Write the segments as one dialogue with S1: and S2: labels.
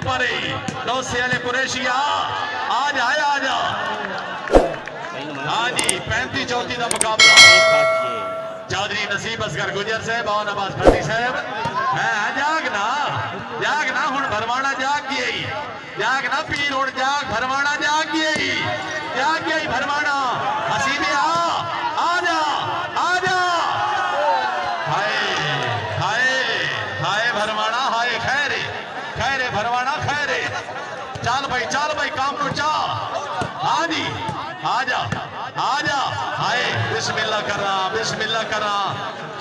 S1: परे डोसे वाले कुरैशिया आ जा हाँ जी 35-34 का मुकाबला चौधरी नसीब असगर गुजर साहब और नवाज फटी साहब जागना हुण भरवाना जाग ना पीर हुण जाग भरवाना जाग भरवाना हसीबे आ जा हाय भरवाना हाय खैरे भरवाना खैरे चल भाई काम नु चा हाँ जी आ जा हाय बिस्मिल्लाह करा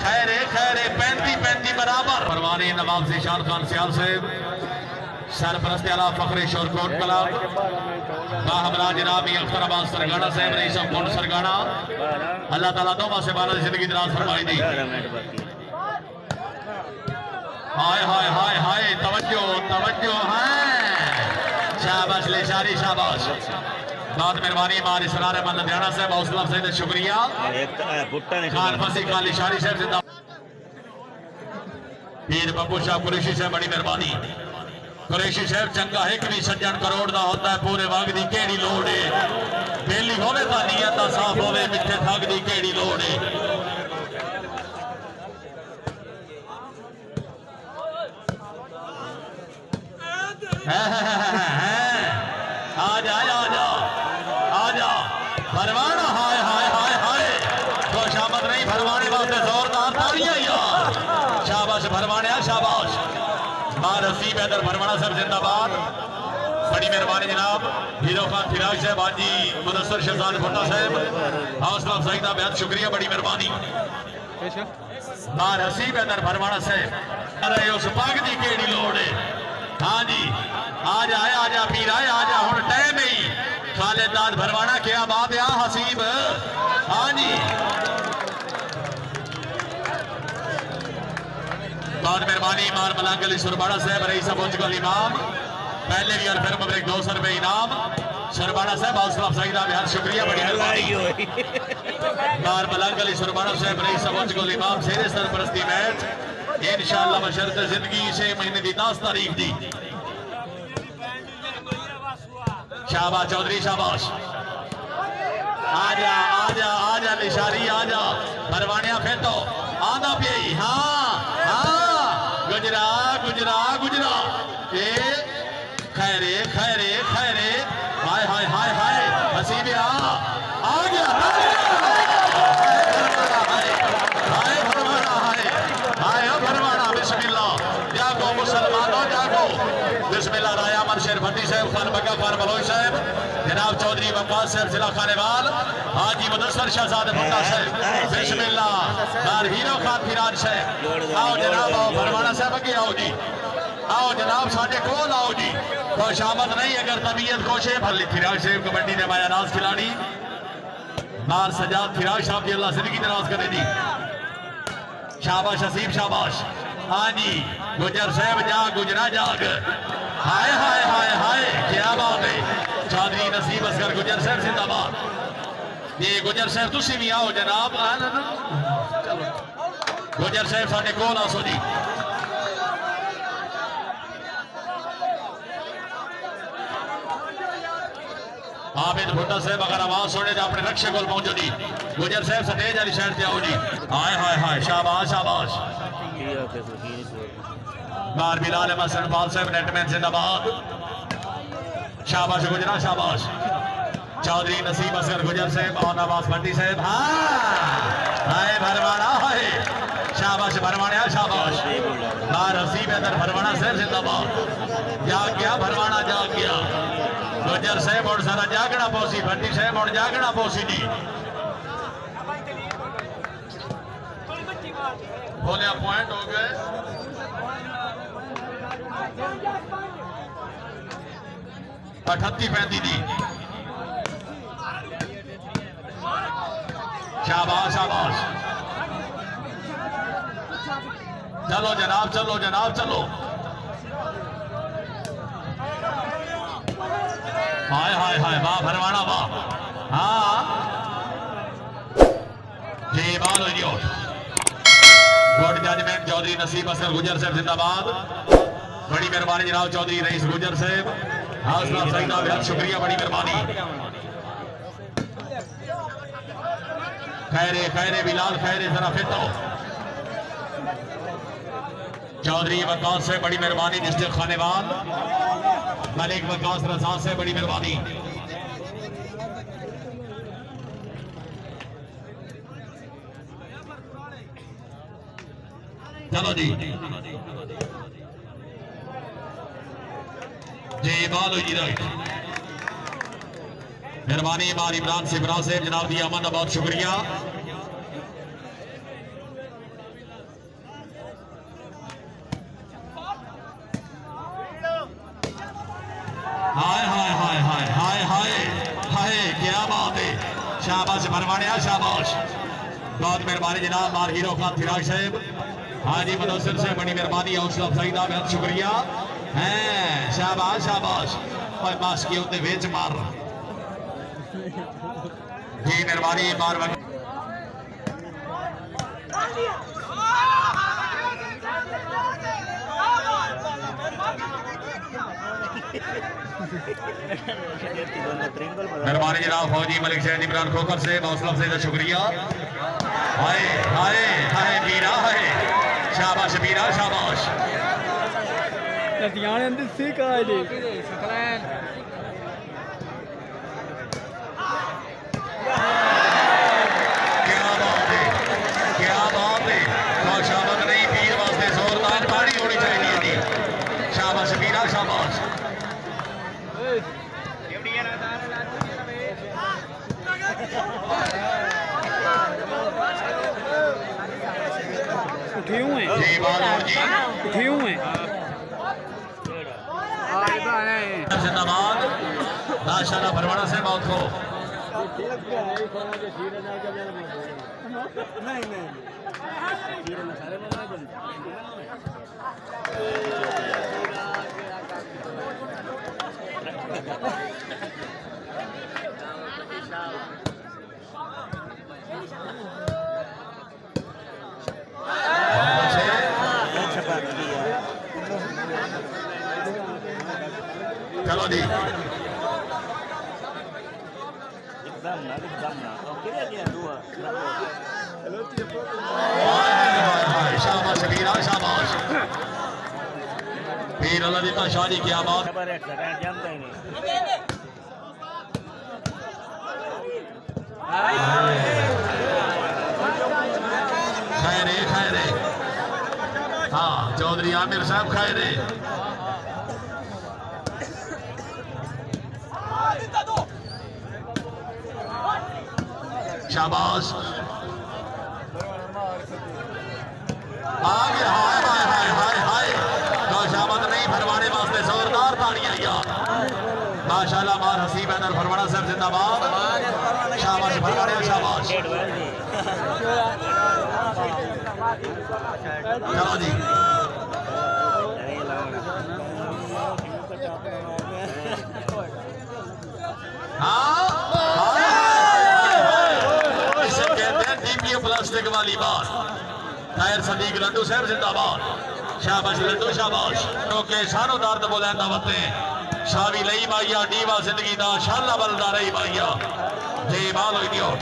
S1: खैरे 35-35 बराबर परवाने नवाब ज़ीशान खान सियाल साहब सरपरस्त आला फखरे शोरकोट क्लब बाहमरा जनाब अख्तर अब्बास सरगाना साहब रईस मुंड सरगाना अल्लाह ताला दोमा से बाला जिंदगी दराज फरमाई दी हाय तवज्जो है शाबाश लेशारी शाबाश बहुत मेहरबानी मार इसरार अहमद लुधियाना साहब हौसला अफजाई शुक्रिया खान फसी खान लिशारी साहब जिंदा पीर बब्बू शाह कुरैशी साहब बड़ी मेहरबानी कुरैशी साहब चंगा है कि भी सज्जन करोड़ दा होता है पूरे वग दी केड़ी लोड़ है बेली होवे ता नियत दा साफ होवे मिठे थग दी केड़ी लोड़ है आजा भरवाना हाय खुशामद नहीं भरवाने वास्ते जोरदार तालियां यार शाबाश भरवाने शाबाश मां रसीब हैदर भरवाना साहब जिंदाबाद बड़ी मेहरबानी जनाब हीरो खान फिराज साहब हाजी मुदस्सर शहजाद भुट्टा साहब हौसला अफजाई का बेहद शुक्रिया बड़ी मेहरबानी मां रसीब हैदर भरवाना साहब अरे उस पग की केड़ी लोड़ है हाँ जी आजा पीर आजा हुण टाइम ही खालिदाद भरवाना क्या बात है हसीब हाँ जी बहुत मेहरबानी मार मलंग अली सुरबाड़ा साहब रईस मुंजगल इमाम पहले भी और फिर मुबरक 200 रुपए इनाम सुरबाड़ा साहब हौसला अफजाई का बेहद शुक्रिया बड़ी मेहरबानी मार मलंग अली सुरबाड़ा साहब रईस मुंजगल इमाम शेरे सरपरस्ती मैच इंशाअल्लाह बशर्त जिंदगी से महीने की 10 तारीख दी शाबाश चौधरी शाबाश आजा लिशारी आजा भरवानिया फेटो आंदा पे हाँ गुजरा ए खैरे हाय हसीबे आ गया भरवाना बिस्मिल्लाह जागो मुसलमानों जागो बिस्मिल्लाह राया मन शेर भट्टी साहब खान बग्गा खान बलोच साहब जनाब चौधरी वकास साहब जिला खानेवाल हाजी मुदस्सर शहजाद भट्टा साहब बिस्मिल्लाह दार हीरो खान फिराज साहब आओ जनाब आओ भरवाना साहब अगे आओ जी आओ जनाब साडे कोल आओ जी खुशामद नहीं अगर तबीयत कोशे भली फिराज साहब कबड्डी के माया नाज खिलाड़ी नार सजाद फिराज साहब की अल्लाह जिंदगी दराज करे जी शाबाश हसीब शाबाश हाँ जी गुजर साहब जाग गुजरा जाग हाय क्या बात है चौधरी नसीब असगर गुजर साहब जिंदाबाद ये गुजर साहब तुसी भी आओ जनाब गुजर साहब साडे कोल आसो जी आबिद भुट्टा साहब अगर आवाज सुने तो अपने रक्षे को पहुंचो जी गुजर साहब सतेज वाली शहर से आओ जी हाय शाबाश बार बिलाल अहमद सनपाल साहब नेटमैन जिंदाबाद शाबाश गुजरा शाबाश चौधरी नसीब असगर गुजर साहब और नवाज भट्टी साहब हाय भरवाना हाय शाबाश भरवाना शाबाश बार हसीब हैदर भरवाना साहब जिंदाबाद जाग गया भरवाना जाग गया गुजर साहब और सारा जागना पौसी भट्टी साहब और जागना पौसी जी बोले पॉइंट हो गए 38-35 दी शाबाश चलो जनाब हाय वाह भरवाना वाह हाँ जी बाल गुड जजमेंट चौधरी नसीब असगर गुजर साहब जिंदाबाद बड़ी मेहरबानी जनाब चौधरी रईस गुजर साहब, हौसला अफजाई का बेहद शुक्रिया, बड़ी मेहरबानी। खैरे खैरे बिलाल खैरे जरा फिर तो चौधरी वकास से बड़ी मेहरबानी, डिस्ट्रिक्ट खानेवाल मलिक वकास रजा से बड़ी मेहरबानी। चलो जी जी बालो जी राइट, मेहरबानी इमाम इमरान सिमरा से जनाब दी अमन, बहुत शुक्रिया। हाय हाय हाय हाय हाय हाय हाय, क्या बात है, शाबाश भरवानिया शाबाश, बहुत मेहरबानी जनाब मार हीरो खान फिराज साहब, हाजी मुदस्सिर से बड़ी मेहरबानी, हौसला अफजाई का बेहद शुक्रिया है, शाबाश शाबाश। और मास की होते वेच मार जी मेहरबानी मार मेहरबानी जनाब फौजी मलिक शहद इमरान खोखर से हौसला अफजाई का शुक्रिया। हाय हाय हाय बीरा है, शाबाश बीरा शाबाश।
S2: लतियाने अंदर से कहा दे
S1: क्या बात है, क्या बात है, शाबाश नहीं पीर वास्ते जोरदार ताड़ी होनी चाहिए जी, शाबाश बीरा शाबाश।
S2: उठे हुए हैं
S1: जी बालोर जी,
S2: उठे हुए हैं
S1: जिंदाबाद माशाल्लाह, भरवाड़ा से मौत हो। चलो जी शाबाश वीरा शाबाश, पीर अल्लाह दी शादी क्या बात। खैरे खैरे, हाँ चौधरी आमिर साहब खैरे, शाबाश आगे, हाय हाय हाय हाय हाय, तो शाबाश नहीं भरवाने वास्ते जोरदार ताड़ियां यार, माशाल्लाह मार हसीब हैदर भरवाड़ा साहब जिंदाबाद, शाबाश भरवाड़े शाबाश। चलो जी हाँ प्लास्टिक वाली बात, खैर सदीक लड्डू साहब जिंदाबाद, शाबाश लड्डू शाबाश। के शानो दर्द बुलंद आवते शावी लई माइया दीवा जिंदगी दा शाला बलदा रही माइया जे बालो इडियट।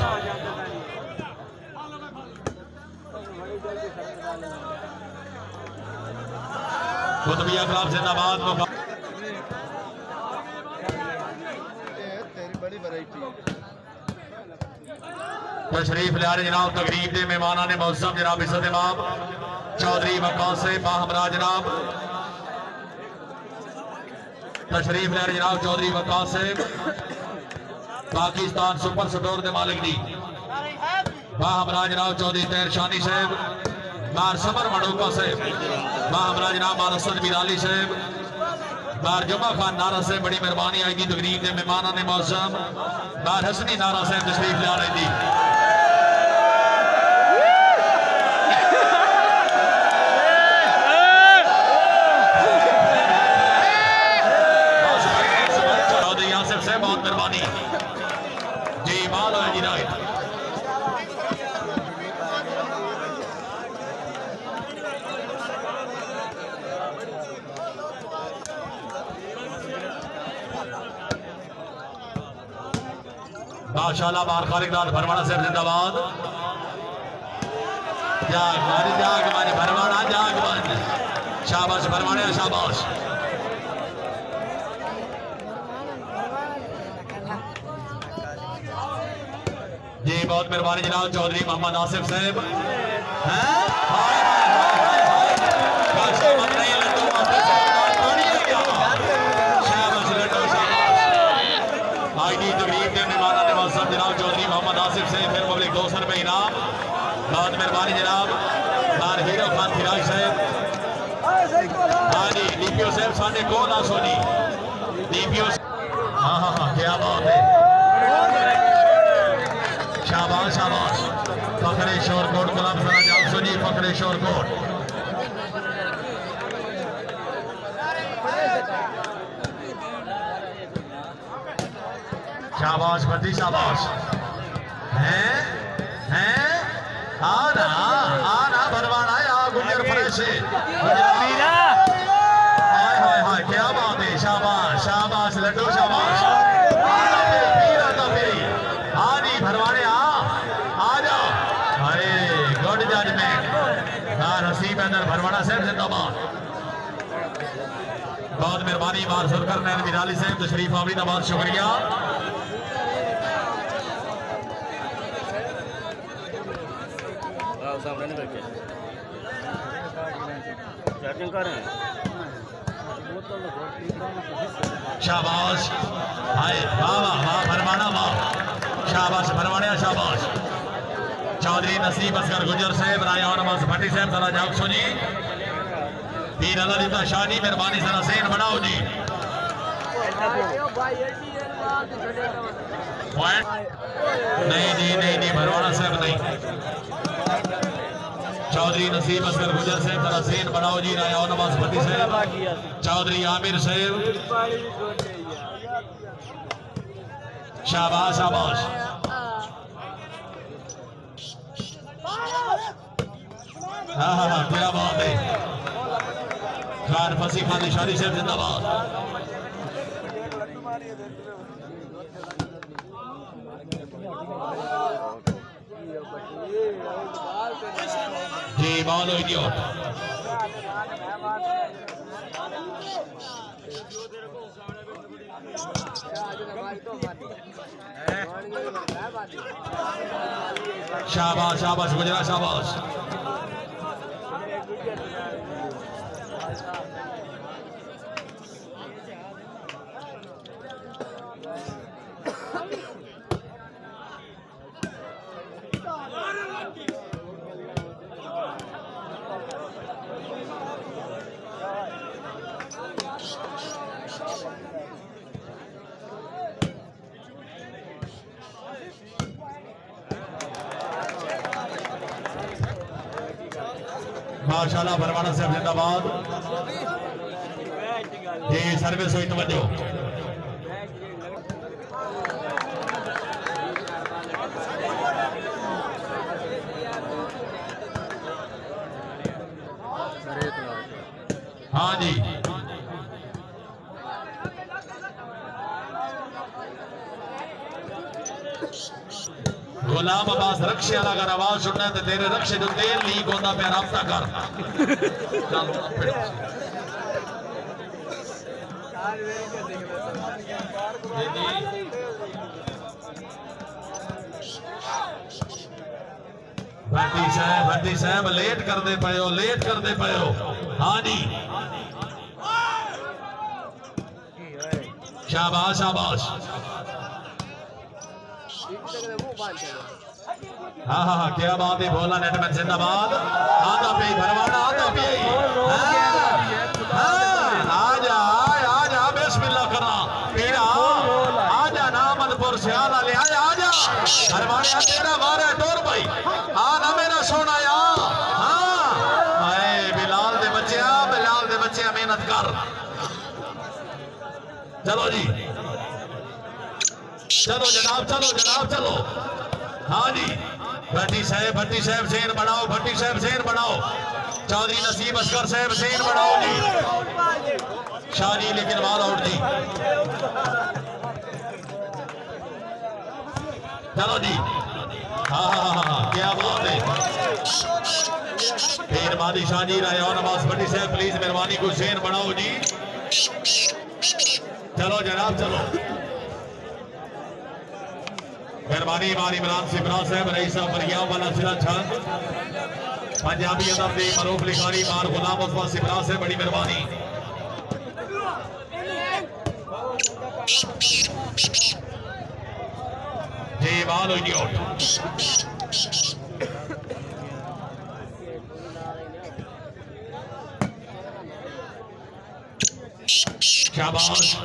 S1: कुतबिया खिलाफ जिंदाबाद।
S3: तेरी बड़ी वैरायटी
S1: तशरीफ ले रहे जनाब तकरीब के मेहमान ने मौसम जनाब इज्जत इमाम चौधरी वकास से बाहमरा जनाब तशरीफ ले रहे जनाब चौधरी वकास से पाकिस्तान सुपर स्टोर के मालिक जी बाहमरा जनाब चौधरी तैरशानी साहब बार समर मडोका साहब बाहमरा जनाब मार असद बिराली साहब बार जुमा खान नारा से बड़ी मेहरबानी आई की तकरीब के मेहमान ने मौसम बार हसनी नारा साहब तशरीफ ले रही थी। से बहुत मेहरबानी जी माल है जी राइट। माशाल्लाह बार खालिकदार भरवाड़ा साहब जिंदाबाद। जाग मारे भरवाड़ा जाग बंद। शाबाश भरवाड़ा शाबाश। जी बहुत मेहरबानी जनाब चौधरी मोहम्मद आसिफ साहब हैं। जनाब चौधरी मोहम्मद आसिफ से फिर पब्लिक 200 रुपये इनाम। बहुत मेहरबानी जनाब बार हीरो खान फिराज साहब। हाँ जी डीपीओ साहब साढ़े को ना सोनी डीपीओ। हाँ हाँ हाँ क्या बात है। शाबाश शाबाश। फखरे शोरकोट गुलाम सरा जाम सोनी फखरे शोरकोट। शाबाश भट्टी शाबाश। हैं आना भरवाना या गुजर फ्रेश। हाय हाय हाय क्या बात है। शाबाश शाबाश लड्डू शाबाश। हाँ जी भरवाने आ जाओ। अरे गुड जजमेंट। हाँ नसीब अंदर भरवाना साहब जिंदाबाद। बहुत मेहरबानी बार सुरकर नैन मिराली साहब तशरीफ आवरी बहुत शुक्रिया।
S3: सामने नहीं बैठे चार्जिंग कर रहे हैं।
S1: शाबाश हाय वाह वाह भरवाना वाह। शाबाश भरवाना शाबाश। चौधरी नसीब असगर गुजर साहब राया नवाज भट्टी साहब जरा जाओ सुनी। पीर अल्लाह शानी मेहरबानी सरा सेन बनाओ जी। नहीं जी नहीं भरवाना साहब नहीं। चौधरी नसीब असगर गुजर साहब जरा सेन बनाओ जी। राया नवाज भट्टी साहब चौधरी आमिर साहब। शाबाश शाबाश। हाँ हाँ हाँ क्या बात है। खान फसी खान निशानी साहब जिंदाबाद। जी बोलो इडियट। शाबाश शाबाश गुजरा शाबाश। माशाल्लाह भरवाना साहब जिंदाबाद। जी सर्विस हुई तवज्जो। हाँ जी गुलाम अब्बास रक्षे वाला अगर आवाज सुनना है तो तेरे रक्षे जो तेल लीक होता पे रास्ता कर। भट्टी साहब लेट कर दे पायो लेट कर दे पायो। हाँ जी शाबाश शाबाश। हाँ हाँ हाँ क्या बात है। भोला नेटमैन जिंदाबाद। आधा पे भरवाना आधा पे। आजा आजा बिस्मिल्लाह करना पीरा आजा नामदपुर से आला ले आया आजा भरवाना तेरा वारा टोर भाई। हाँ ना मेरा सोना यार। हाँ बिलाल दे बच्चे मेहनत कर। चलो जी चलो जनाब चलो। हाँ जी भट्टी साहब सेन बनाओ। भट्टी साहब सेन बनाओ। चौधरी नसीब असगर साहब सेन बनाओ जी। शानी लेकिन बाल आउट जी। चलो जी, हाँ, क्या बात है। फिर मादी शाह जी राय और नवाज भट्टी साहब प्लीज मेहरबानी को शेर बनाओ जी। चलो जनाब चलो, मेहरबानी हमारी इमरान सिमरा साहब रईस साहब मरियाम वाला सिला छंद पंजाबी अदब दे मरूफ लिखारी मार गुलाम उस्मान सिमरा से बड़ी मेहरबानी। जी बाल इडियट शाबाश,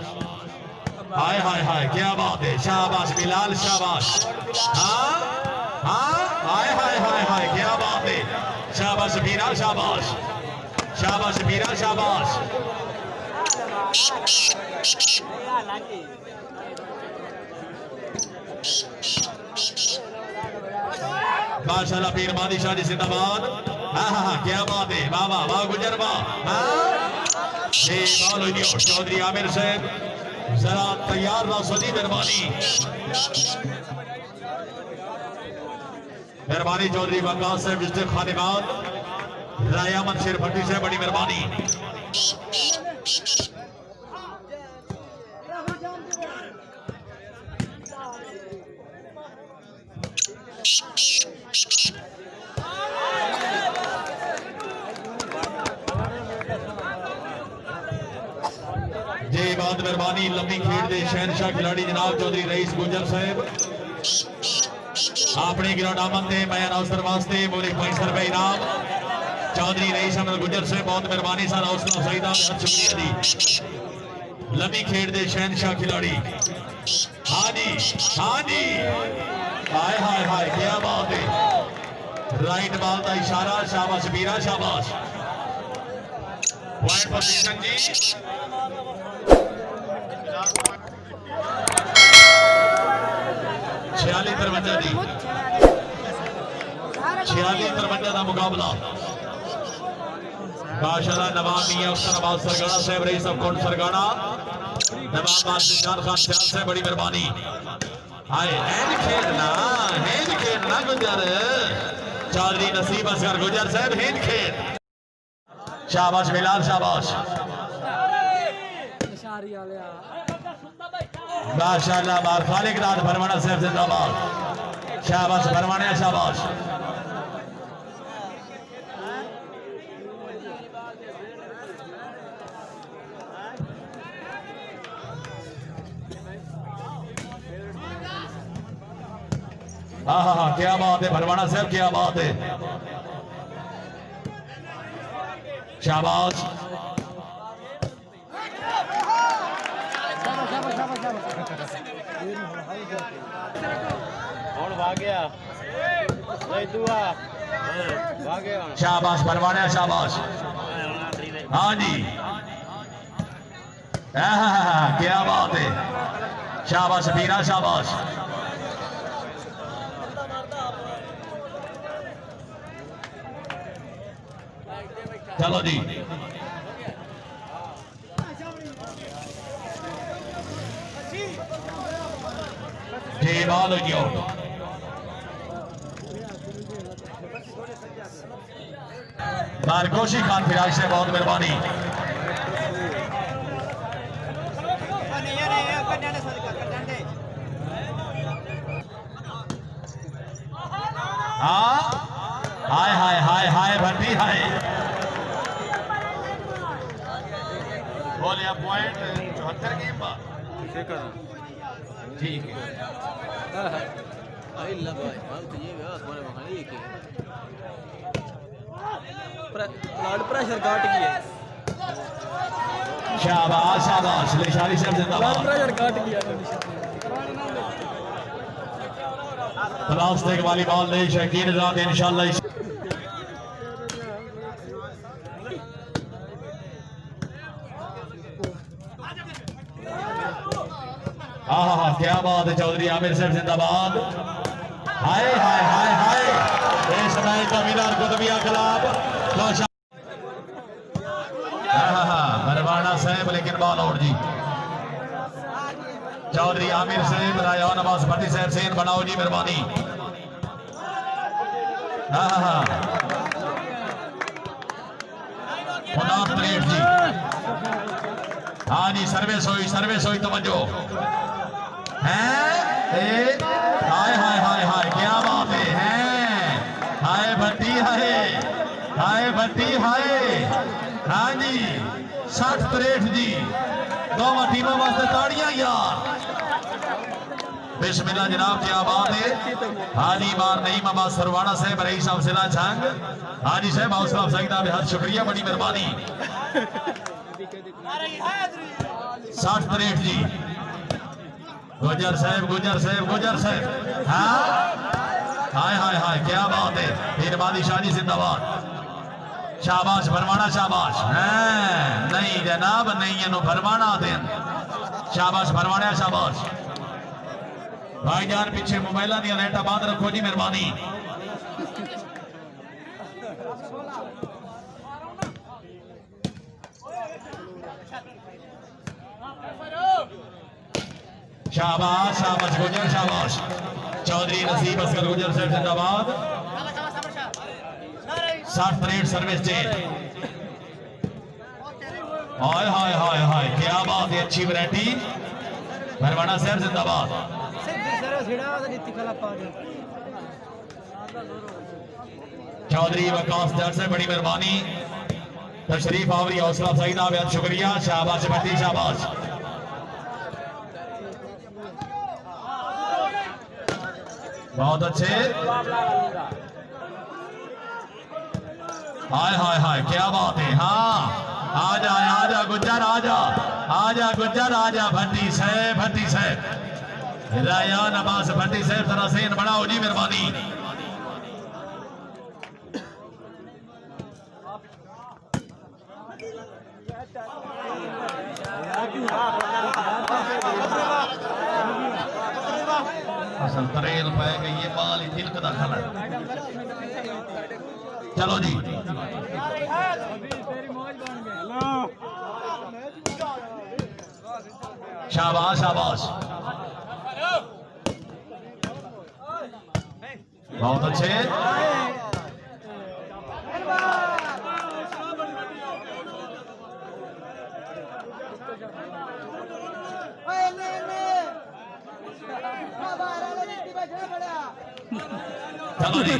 S1: हाय हाय हाय क्या बात है, शाबाश बिलाल शाबाश, हाँ हाँ हाय हाय हाय हाय क्या बात है, शाबाश बीरा शाबाश, शाबाश बीरा शाबाश। माशाल्लाह पीर मादी शाह जी जिंदाबाद, हाँ हाँ क्या बात है, वाह वाह वाह गुजर वाह, हाँ चौधरी आमिर साहब जरा तैयार रहो सदी मेहरबानी, मेहरबानी चौधरी वकास साहब डिस्ट्रिक्ट खानिबाद राया मंशेर भट्टी साहब बड़ी मेहरबानी। जी बहुत मेहरबानी, लंबी खेड के शहनशाह खिलाड़ी जनाब चौधरी रईस गुजर साहब अपने ग्राउंड आमद से मैं अनाउंसर वास्ते पूरे 500 रुपए इनाम चौधरी रईस अहमद गुजर साहब बहुत मेहरबानी सर हौसला सईदा बहुत शुक्रिया जी। लंबी खेड के शहनशाह खिलाड़ी, हाँ जी हाय हाय हाय क्या बात है, राइट बॉल का इशारा, शाबाश बीरा शाबाश। पॉइंट पोजीशन जी 46-53 जी, 46-53 का मुकाबला। माशाल्लाह नवाब मियां अख्तर सरगाना साहब रईस ऑफ काउंट सरगाना नवाब बादशाह खान सियाल से बड़ी मेहरबानी। हाय हैंड खेलना गुजर चौधरी नसीब असगर गुजर साहब हैंड खेल, शाबाश बिलाल शाबाश, माशाल्लाह बार खालिक रात फरमाना साहब जिंदाबाद, शाबाश फरमाने शाबाश। हाँ क्या बात है भरवाना साहब क्या बात है, शाबाश। शाबाश भरवाना शाबाश, हाँ जी क्या बात है, शाबाश बीरा शाबाश। चलो जी बाल बारकोशी खान फिराज से बहुत मेहरबानी। हाँ हाय हाय हाय हाय भट्टी हाय, बोलिए पॉइंट 74 गेम बाद ठीक है।
S2: प्रेशर काट गया,
S1: शाबाश शाबाश लेशारी साहब जिंदाबाद,
S2: प्रेशर काट गया।
S1: प्लास्टिक वाली बॉल नहीं शकीन रात इंशाल्लाह। हाँ क्या बात है चौधरी आमिर साहब जिंदाबाद। हाय हाय हाय हाय इस मैच का विनर कुतुबिया खिलाफ मरवाना साहब, लेकिन बॉल आउट जी। चौधरी आमिर साहब राया नवाज भट्टी साहब से बनाओ जी मेहरबानी। हाँ 59 जी। हाँ जी सर्विस हुई तवज्जो है। हाय हाय हाय हाय क्या बात है। हाय भट्टी हाय। हाँ जी 60-63 जी। दोनों टीमों वास्ते ताड़ियां यार। बिस्मिल्लाह जनाब क्या बात है। हाजी मार नहीं मामा सरवाना साहब रईस अफसला छंग। हाजी साहब हौसला अफजाई का बेहद शुक्रिया बड़ी मेहरबानी। 60-63 जी। गुजर साहब हाँ हाय क्या बात है। मेहरबानी शादी जिंदाबाद। शाबाश फरमाना शाबाश है। नहीं जनाब नहीं इन्हों फरमाना देन। शाबाश फरमाना शाबाश। भाईजान पीछे मोबाइल दी लाइटा बंद रखो जी मेहरबानी। शाबाश गुजर शाबाश। चौधरी नसीब असगर गुजर साहब जिंदाबाद। 60-63 सर्विस चेंज। हाय क्या बात है। अच्छी वैरायटी भरवाना साहब जिंदाबाद। चौधरी वकास जट से बड़ी मेहरबानी। तशरीफ आवरी हौसला अफजाई का बेहद शुक्रिया। शाबाश भट्टी शाबाश। बहुत अच्छे। हाय क्या बात है। हाँ आजा गुज्जर आजा भट्टी साहब राया नवाज भट्टी साहब जरा सेन बनाओ जी मेहरबानी। असल तरेल पै गई ये बाल ही तिलक दा खला। चलो जी शाबाश बहुत अच्छे। चलो जी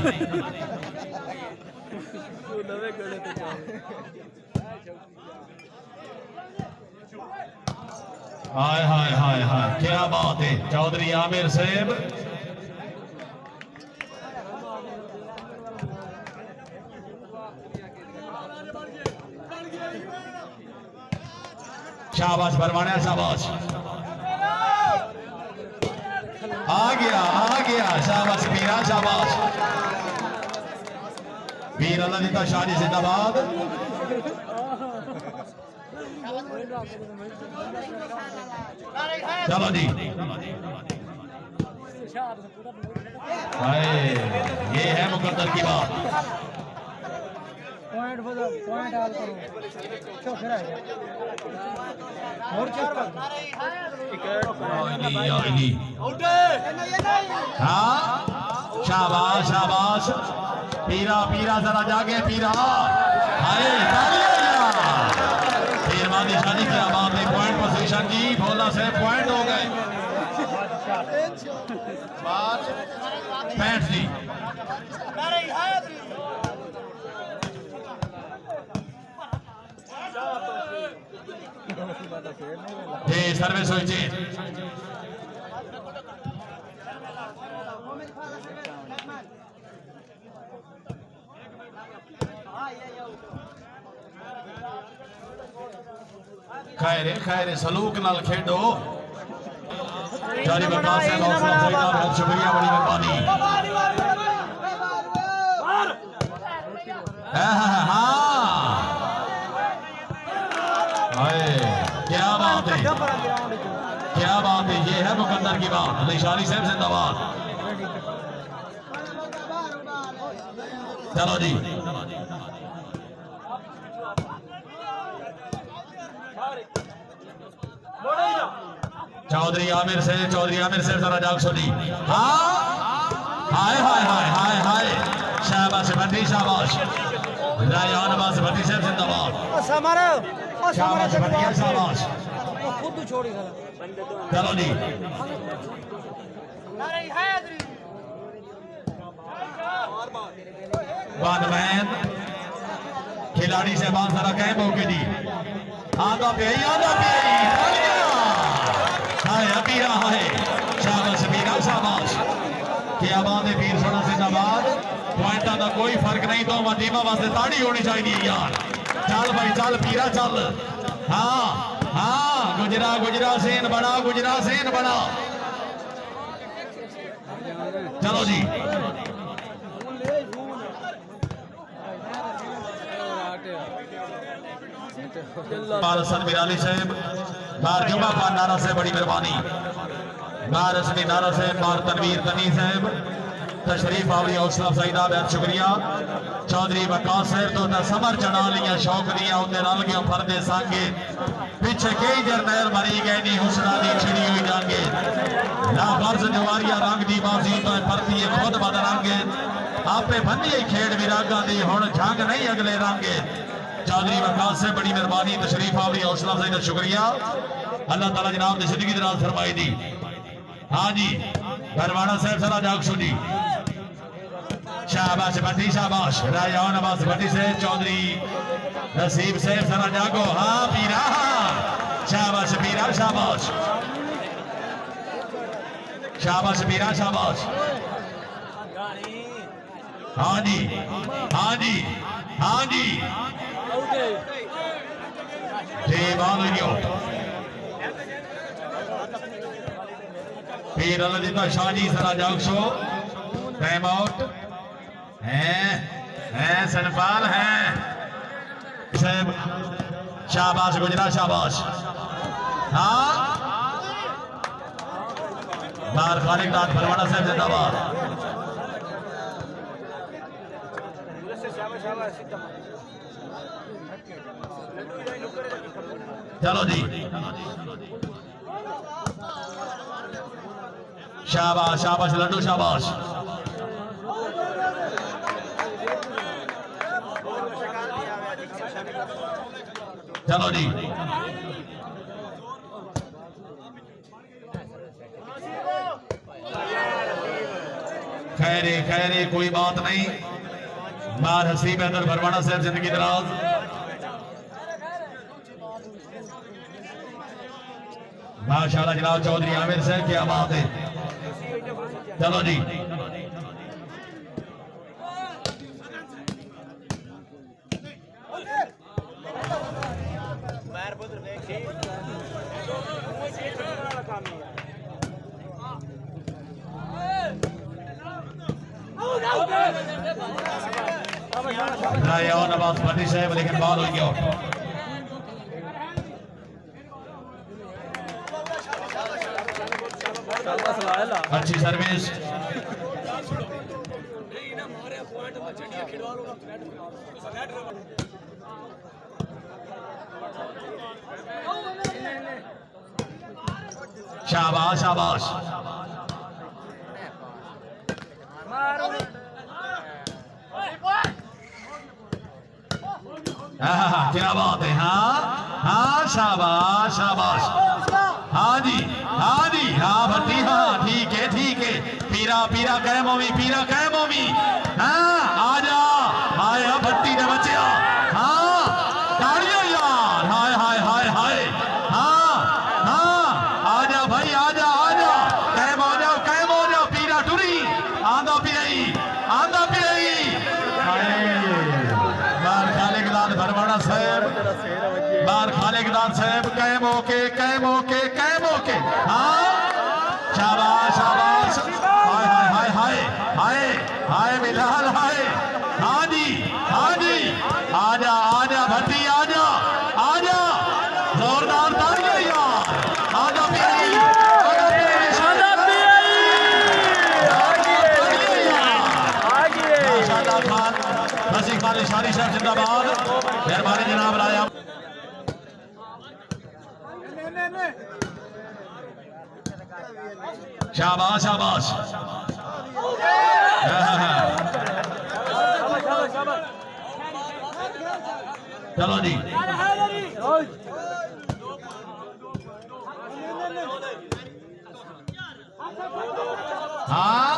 S1: हाय क्या बात है। चौधरी आमिर साहब शाबाश भरवाना शाबाश। आ गया शाबाश पीरा शाबाश। पीर अल्लाह दिता शादी जिंदाबाद। चलो जी ये है मुकद्दर की बात।
S2: पॉइंट हाल करो और 4 बार
S1: हाँ शाबाश पीरा जरा जागे पीरा। मेहरबानी शादी क्या बात है। पॉइंट पोजीशन जी भोला से पॉइंट हो गए। 65 जी। सर्विस हुई जी। खैर सलूक नाल खेडो। जारी बकास है बहुत शुक्रिया बड़ी मेहरबानी। क्या बात है। ये है मुकद्दर की बात। निशानी साहब जिंदाबाद। चलो जी चौधरी आमिर से जरा जाग सुनी। हाँ हाय हाय हाय हाय हाय शाबाश भट्टी शाबाश रायान बास भट्टी साहब जिंदाबाद शाबाश भट्टी शाबाश
S2: खुद छोड़ी
S1: चलो जी बादमैन खिलाड़ी से बात जरा कह मौके दी आगा पे हाय अभी रहा है शाबाश मीरा शाबाश क्या बात है वीर सोना जिंदाबाद पॉइंटा का कोई फर्क नहीं तो टीमा वास्ते ताड़ी होनी चाहिए यार चल भाई चल पीरा चल हाँ हाँ गुजरा गुजरा सेन बना गुजरा सेन बना चलो जी बिराली साहब बार जुमा खान नारा से बड़ी मेहरबानी बार रस्मी नारा साहब बार तनवीर तनी साहब तशरीफ आवरी हौसला अफजाई दा शुक्रिया चौधरी वकास साहब तो समर चढ़ा लिया शौक दिया उन्हें रल गया फरदे सांगे पीछे कई जरनैल मरी गए नी हुसना दी छिड़ी हुई जांगे ना फर्ज जवारिया रंग दी बाजी तो परती खुद बद रंगे आपे बनी खेड़ विरागा दी हुण जंग नहीं अगले रंगे चौधरी वकास से बड़ी मेहरबानी तशरीफ आवरी हौसला अफजाई का शुक्रिया अल्लाह ताला जनाब ने जिंदगी दराज फरमाई दी। हाँ जी बरवाड़ा साहब सरा जाग सुनी शाबाश भट्टी शाबाश रायान अब्बास भट्टी से चौधरी नसीब साहब सरा जागो हाँ पीरा शाबाश पीरा शाबाश शाबाश पीरा शाबाश हाँ जी हाँ जी हाँ जी फिर अल्लाह शाहजी सरा जाग शो टाइम आउट हैं सनपाल हैं साहब शाबाश गुजरा शाबाश हाँ बार खालिक दाद फरमाना साहब जिंदाबाद चलो जी शाबाश शाबाश लड्डू शाबाश चलो जी खैरे खैरे कोई बात नहीं बार हसीब अंदर भरवाना साहब जिंदगी दराज माशाल्लाह जनाब चौधरी आमिर साहब क्या बात है चलो जी रायान अब्बास भट्टी साहब लेकिन बॉल हो गया अच्छी सर्विस शाबाश शाबाश क्या बात है हाँ हाँ शाबाश शाबाश हाँ जी हाँ जी हाँ भट्टी हाँ ठीक है पीरा पीरा कह मोमी हाँ आजा आया भट्टी ने बचिया हाँ ताड़ियों यार हाय हाय हाय हाय हाँ हाँ आजा भाई आजा आजा कह मो पीरा टुरी आंदा पियाई बार खालिक दाद भरवाड़ा साहब बार खालिक दाद साहब कह मौके हाँ शाबाश शाबाश हाय हाय हाय हाय हाय बिलाल हाय हाँ जी आजा आजा भट्टी आजा जोरदार तालियां यार आजा माशाल्लाह खान रसिक वाले शारी साहब जिंदाबाद मेहरबानी जनाब राया शाबाश शाबाश। चलो जी हाँ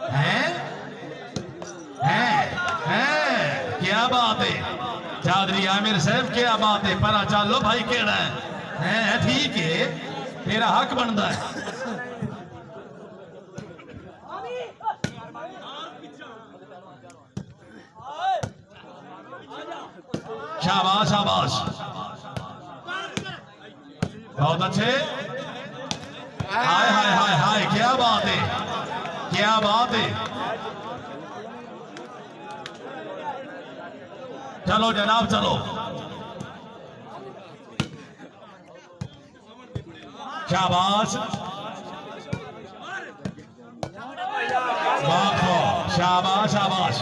S1: है क्या बात है चौधरी आमिर साहब, क्या बात है। पर चलो भाई केड़ा है ठीक है, तेरा हक बनता है। शाबाश शाबाश, बहुत अच्छे। हाय हाय हाय हाय, क्या बात है, क्या बात है। चलो जनाब चलो, शाबाश शाबाश शाबाश।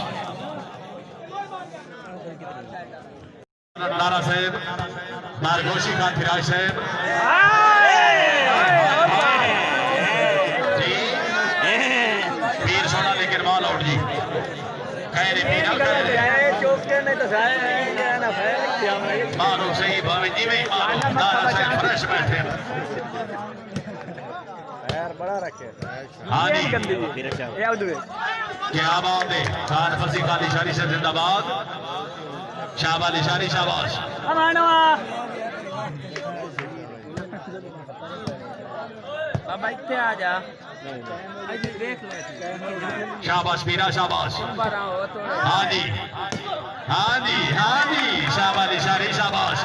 S1: नारा साहब, नारगोशी खान फिराज साहब जी, पीर सोना लेकिन माल आउट जी, कह रहे पीर मारो सही भावे जी में मारो। नारा साहब फ्रेश बैठे
S3: बड़ा रखे।
S1: हाँ जी क्या बात है। खान फसी खान इशारी से जिंदाबाद। शाबाश इशारी शाबाश।
S2: बाबा इतने आ जा,
S1: शाबाश पीरा शाबाश। हाँ जी हाँ जी हाँ जी, शाबाश इशारी शाबाश।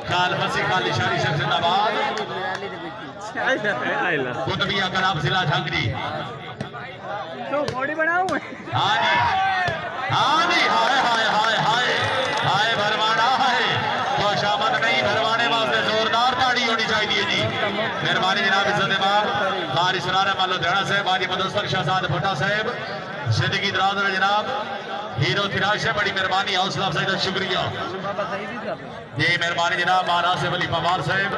S1: खान फसी खान इशारी से जिंदाबाद। कुतबिया कराब जिला झांकरी।
S2: तो बॉडी बनाऊं।
S1: हाँ जी हाँ जी, हाय हाय हाय हाय हाय भरवाना है तो शामत नहीं, भरवाने वास्ते जोरदार ताड़ी होनी चाहिए जी। मेहरबानी जनाब इज्जत इमाम कारी सुनारे मान लुधियाना साहब, बाजी मुदस्सर शहजाद भुट्टा साहब, जिंदगी दराज में जनाब हीरो फिराज से बड़ी मेहरबानी, हौसला अफजाई का शुक्रिया जी। मेहरबानी जनाब महाराज से वली पवार साहब,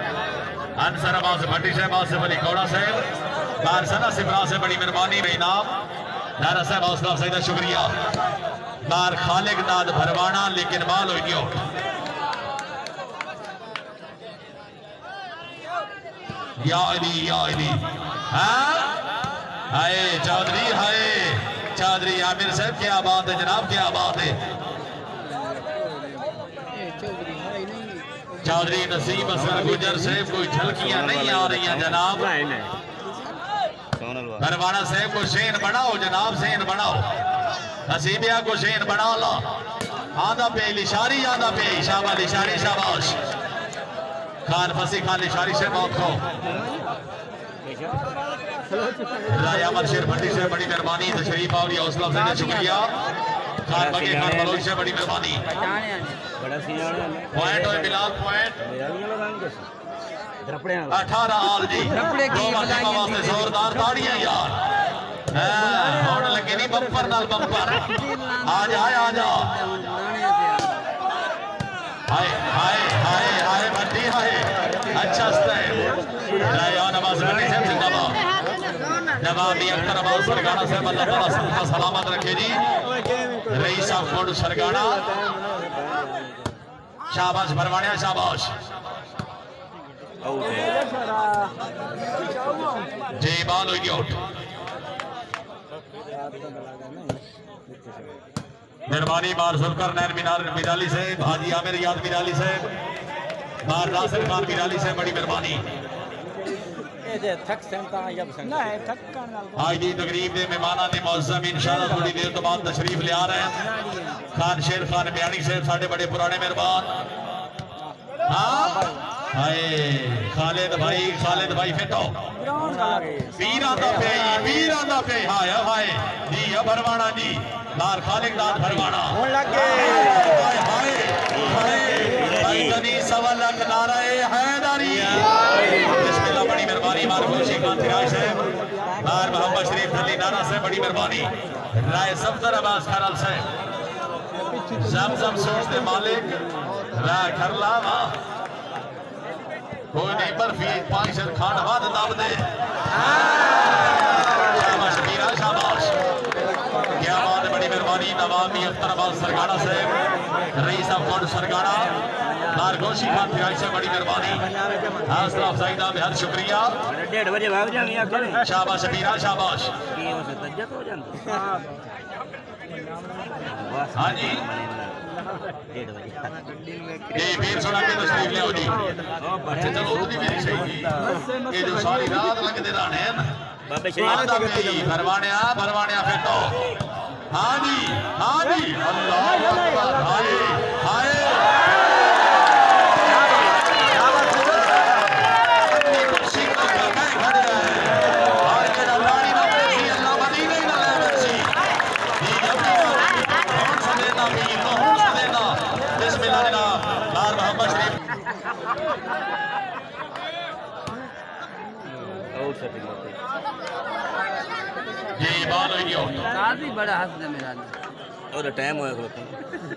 S1: अंसर अब्बास भट्टी साहब, आसिफ अली कौड़ा साहब, बारसना सिमरा से बड़ी मेहरबानी में इनाम। नारा साहब हौसला अफजाई का शुक्रिया। बार खालिक नाद भरवाना लेकिन माल हो गयो। या अली हाय चौधरी, हाय चौधरी आमिर साहब, क्या बात है जनाब, क्या बात है। चौधरी नसीब असगर गुजर साहब, कोई झलकियां नहीं आ रही हैं जनाब। भरवाना साहब को शेन बनाओ जनाब, शेन बनाओ। नसीबिया को शेन बना ला। आधा पे लिशारी, आधा पे शाबाश लिशारी शाबाश। खान फसी खान लिशारी से मौत को रायामल शेर भट्टी से बड़ी मेहरबानी, तशरीफ और हौसला अफजाई का शुक्रिया। खान बगे खान बलोच से बड़ी मेहरबानी। पॉइंट और बिलाल पॉइंट 18 आल जी, दो वास्ते जोरदार ताड़ियां यार। होने लगे नहीं बम्पर नाल बम्पर। आ जा आ जा, हाय हाय हाय हाय भट्टी हाय, अच्छा स्टेप। रायान आवाज भट्टी साहब जिंदाबाद। नवाबी अख्तर आवाज सरगाना साहब, अल्लाह ताला सबका सलामत रखे जी। रईस साहब कोड सरगाना, शाबाश भरवानिया शाबाश जी। बाल हो गया। मेहरबानी बार सुलकर नैन मीनार मिराली से, हाजी आमिर याद मिराली से, बार नासिर खान मिराली से बड़ी मेहरबानी। आज की तकरीब के मेहमाना ने मौसम इंशाअल्लाह थोड़ी देर तो बाद तशरीफ ले आ रहे हैं। खान शेर खान बयानी साहब साढ़े बड़े पुराने मेहरबान। हाँ हाय खालिद भाई फेटो वीरा दा पे हाय हाय जी भरवाना जी, नार खालिद नाथ भरवाना हाय हाय हाय भाई तनी सवालक नारे हैदरी। बिस्मिल्लाह बड़ी मेहरबानी। मार खुशी खान फिराज साहब, नार मोहम्मद शरीफ अली नाना से बड़ी मेहरबानी। राय सफदर अब्बास खरल साहब, जमजम सोच दे मालिक राय खरला कोई नहीं बर्फी पाई सर खान बाद दाब दे शाबाश मीरा शाबाश क्या बात है बड़ी मेहरबानी नवाब अख्तराबाद सरगाड़ा से रईस साहब कौन सरगाड़ा नारगोशी खान फिराई से बड़ी मेहरबानी हौसला अफजाई का बेहद शुक्रिया
S3: 1:30 बजे भाग जानी आखिर
S1: शाबाश मीरा शाबाश
S3: की हो से तज्जत हो जांदी
S1: हाँ जी
S3: 1:30 बजे
S1: ये फिर सुना के तशरीफ ले आओ जी अच्छा चलो उतनी मेरी सही जी ये जो सारी रात लगते रहने हैं ना
S3: बाबे
S1: आंदा पे भरवाने फिर तो हाँ जी अल्लाह अकबर हाय हाय ये बात हुई नहीं होती
S2: काफी बड़ा हंस दे मेरा
S3: और टाइम होया खलोता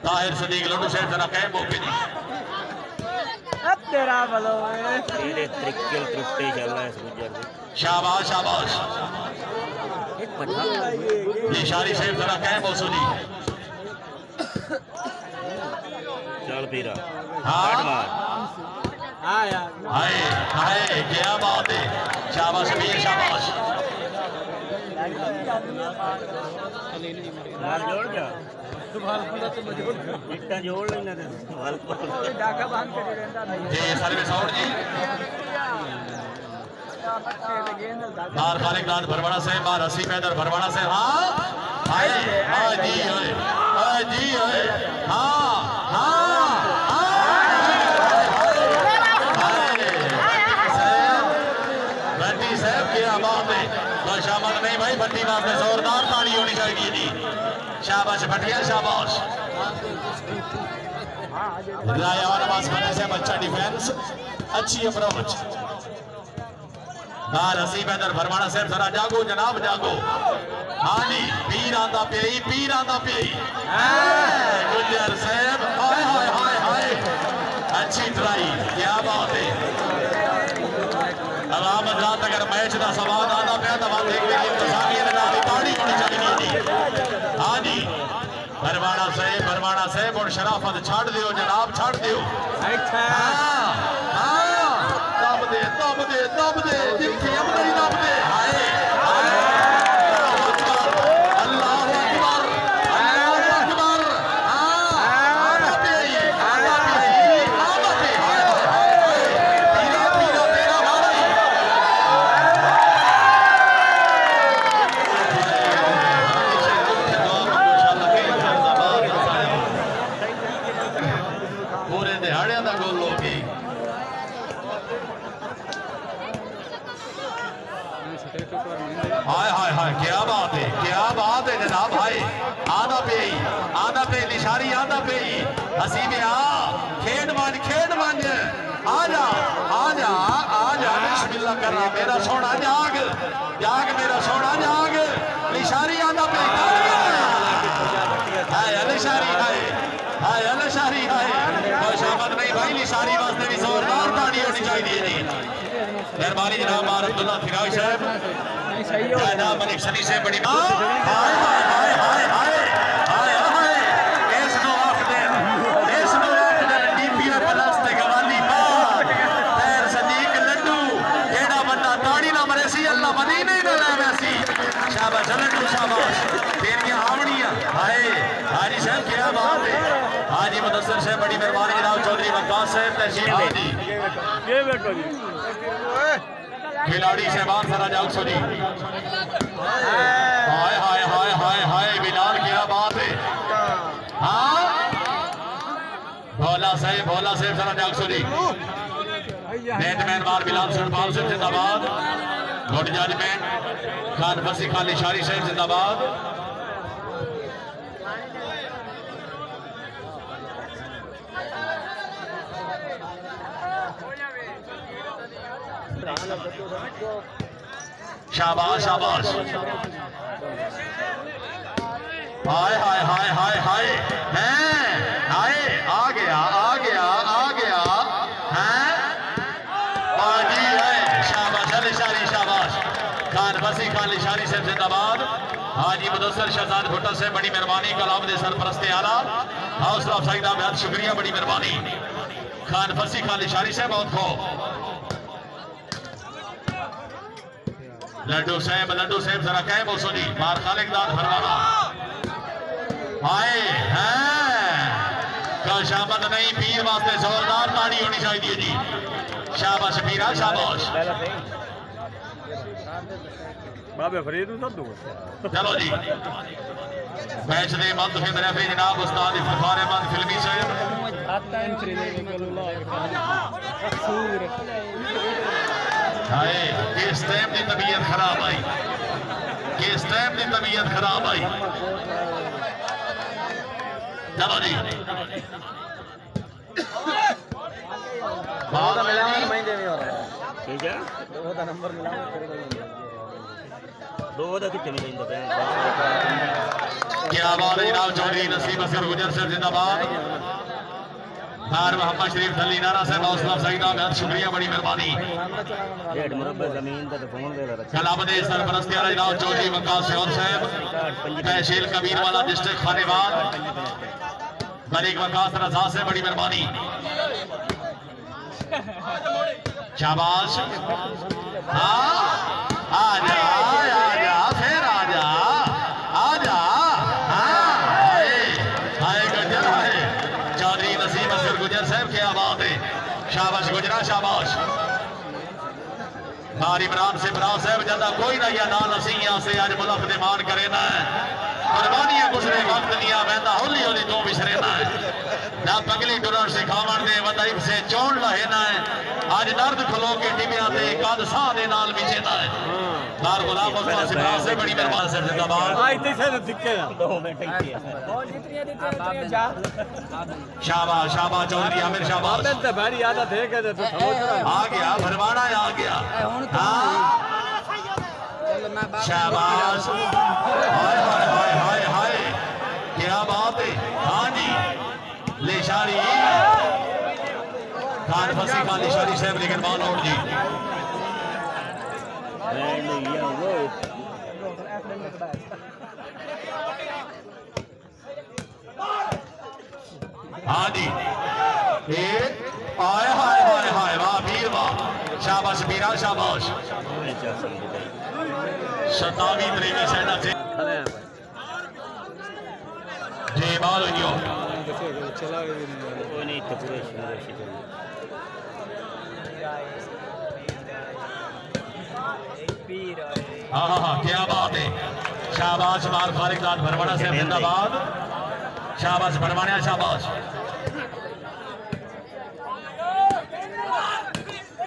S1: ताहिर सदीक लड्डू शेर जरा कह मौके जी
S2: अब तेरा भलो
S3: तेरे त्रिकल त्रुटते चल रहा है इस गुजर से
S1: शाबाश शाबाश
S3: एक पठा
S1: ये शारी शेर जरा कह मौसू जी
S3: चल पीरा
S1: हाँ
S3: मार
S2: आया
S1: हाय हाय क्या बात है शाबाश मीर शाबाश
S3: मार जोड़ जा इतना जोड़ लेना दे वाल पर
S2: डाका बांध के रहता नहीं
S1: ये सर्विस आउट जी बार खालिक नाथ भरवाड़ा से बार हसी पैदर भरवाड़ा से हाँ हाय हाँ जी होए हाँ भट्टी साहब क्या बात है शाबाश नहीं भाई भट्टी वास्ते जोरदार ताली होनी चाहिए जी शाबाश भटिया शाबाश रायावान आवाज करने से अच्छा डिफेंस अच्छी अप्रोच बार हसी पैदर भरवाड़ा साहब जरा जागो जनाब जागो हाँ जी पीर आंदा पे गुजर साहब हाय हाय हाय हाय अच्छी ट्राई क्या बात है आवाम रात अगर मैच का सवाल आना पे तो देखते हैं इंतजामिया ने ताड़ी होनी चाहिए जी हाँ जी भरवाड़ा साहब और शराफत छाड़ दियो जनाब छाड़ दियो दब दे जिनकी अब नहीं दब दे हाय अल्लाह अकबर पूरे दिहाड़िया का गोल हो गई हाय हाय हाय क्या बात है जनाब भाई आधा पे निशारी आधा पे हसी में खेड मान आजा बिस्मिल्लाह कर रहा मेरा सोना जाग मेरा सोना जाग निशारी आधा पे निशारी कोई शामत नहीं भाई निशारी वास्ते भी जोरदार ताड़ी होनी चाहिए जी मेहरबानी जनाब मार अब्दुल्ला फिराज साहब जनाब मलिक सनी से बड़ी डीपीआर प्लस ते गवाली बात खैर सदीक लड्डू जेड़ा बंदा ताड़ी ना मरे सी अल्लाह मदीने ना लावे सी शाबाश लड्डू शाबाश तेरियां आवड़ियां हाय हाजी साहब क्या बात है हाजी मुदस्सिर साहब बड़ी मेहरबानी जनाब चौधरी वकास साहब तशरीफ जी
S3: ये बैठो जी
S1: खिलाड़ी शहबाज सरा जाग सुनी हाय हाय हाय हाय हाय बिलाल क्या बात है हाँ भोला साहब सरा जाग सुनी नेटमैन बार बिलाल सुरपाल साहब जिंदाबाद गुड जजमेंट खान फसी खान निशारी साहब जिंदाबाद शाबाश शाबाश हाय हाय हाय हाय हाय हैं हाय आ गया हैं मुदस्सर शहजाद भुट्टो से बड़ी मेहरबानी। कलाम दे सरपरस्ते आला हौसला अफजाई दा बेहद शुक्रिया, बड़ी मेहरबानी। खान फसी खान लिशारी से बहुत खो लड्डू साहब जरा कह बोसो जी मार खालिक दाद फरमाना आए हैं कल शामत नहीं पीर वास्ते जोरदार ताड़ी होनी चाहिए जी। शाबाश पीरा शाबाश।
S2: बाबे फरीद सब दो
S1: चलो जी मैच दे मत फिर रेफरी जनाब उस्ताद इफ्तिखार अहमद फिल्मी साहब। हाय किस टाइम की तबीयत खराब आई, किस टाइम की तबीयत खराब आई। चलो जी
S3: ठीक है दो का कितने में लेंगे
S1: क्या बात है जनाब। चौधरी नसीब असगर गुजर सर जिंदाबाद। खान मोहम्मद शरीफ दली नारा साहब हौसला अफजाई दा बेहद शुक्रिया, बड़ी मेहरबानी।
S3: डेढ़ मुरब्बे जमीन का तो फोन दे रहा
S1: कलाम दे सरपरस्ती आला जनाब चौधरी वकास सियोर साहब तहसील कबीर वाला डिस्ट्रिक्ट खानेवाद मलिक वकास रजा से बड़ी मेहरबानी। शाबाश आजा आजा फिर आजा आजा हाय गजर है चौधरी नसीम असगर गुजर साहब, क्या बात है। शाबाश गुजरा शाबाश। बार इमरान से बराज साहब ज्यादा कोई ना या नाल असी यहाँ से आज मुल्क दे मान करे ना कुर्बानियां गुजरे वक्त दिया वहदा हौली हौली तू बिछरे ना ना पगली टुरण सिखावन दे वदाइफ से चोण लहे ना आज दर्द खलो के टिबिया ते कद साह दे नाल बिछे ना बार गुलाम मुस्तफा से बराज से बड़ी मेहरबानी से जिंदाबाद।
S2: आज से दिक्के
S3: 2 मिनट ही
S1: शाबाश शाबाश चौधरी आमिर शाबाश।
S2: तो भारी आदत है कि तो
S1: आ गया भरवाना आ गया। शाबाश हाय हाय हाय हाय हाय क्या बात है। हाँ जी लिशारी खान फसी खान लिशारी साहब लेकिन बाल आउट जी। हाँ जी हाय हाय हाय हाय वाह वीर वाह। शाबाश वीरा शाबाश। 27 त्रेवी साइड से जी बाल हुई
S2: चला
S3: कोई नहीं तो पूरे
S1: हाँ हाँ हाँ क्या बात है। शाबाश मार खालिक दाद भरवाना से जिंदाबाद। शाबाश भरवाना शाबाश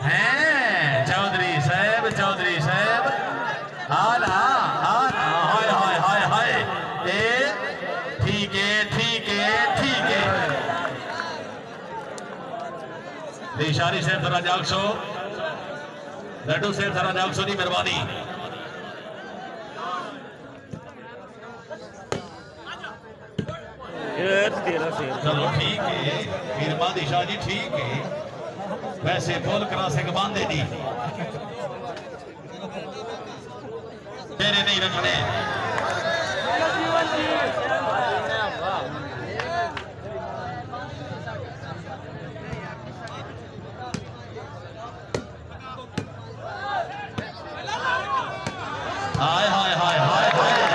S1: हैं चौधरी साहब आला आला हाय हाय हाय हाय ए ठीक है ठीक है ठीक है। दिशारी साहब जरा जागसो लड्डू साहब जरा जागसो जी मेहरबानी। चलो ठीक है फिरमा दिशा जी ठीक है। वैसे फुल क्रॉसिंग बांधे जी तेरे नहीं रखने। हाय हाय हाय हाय हाय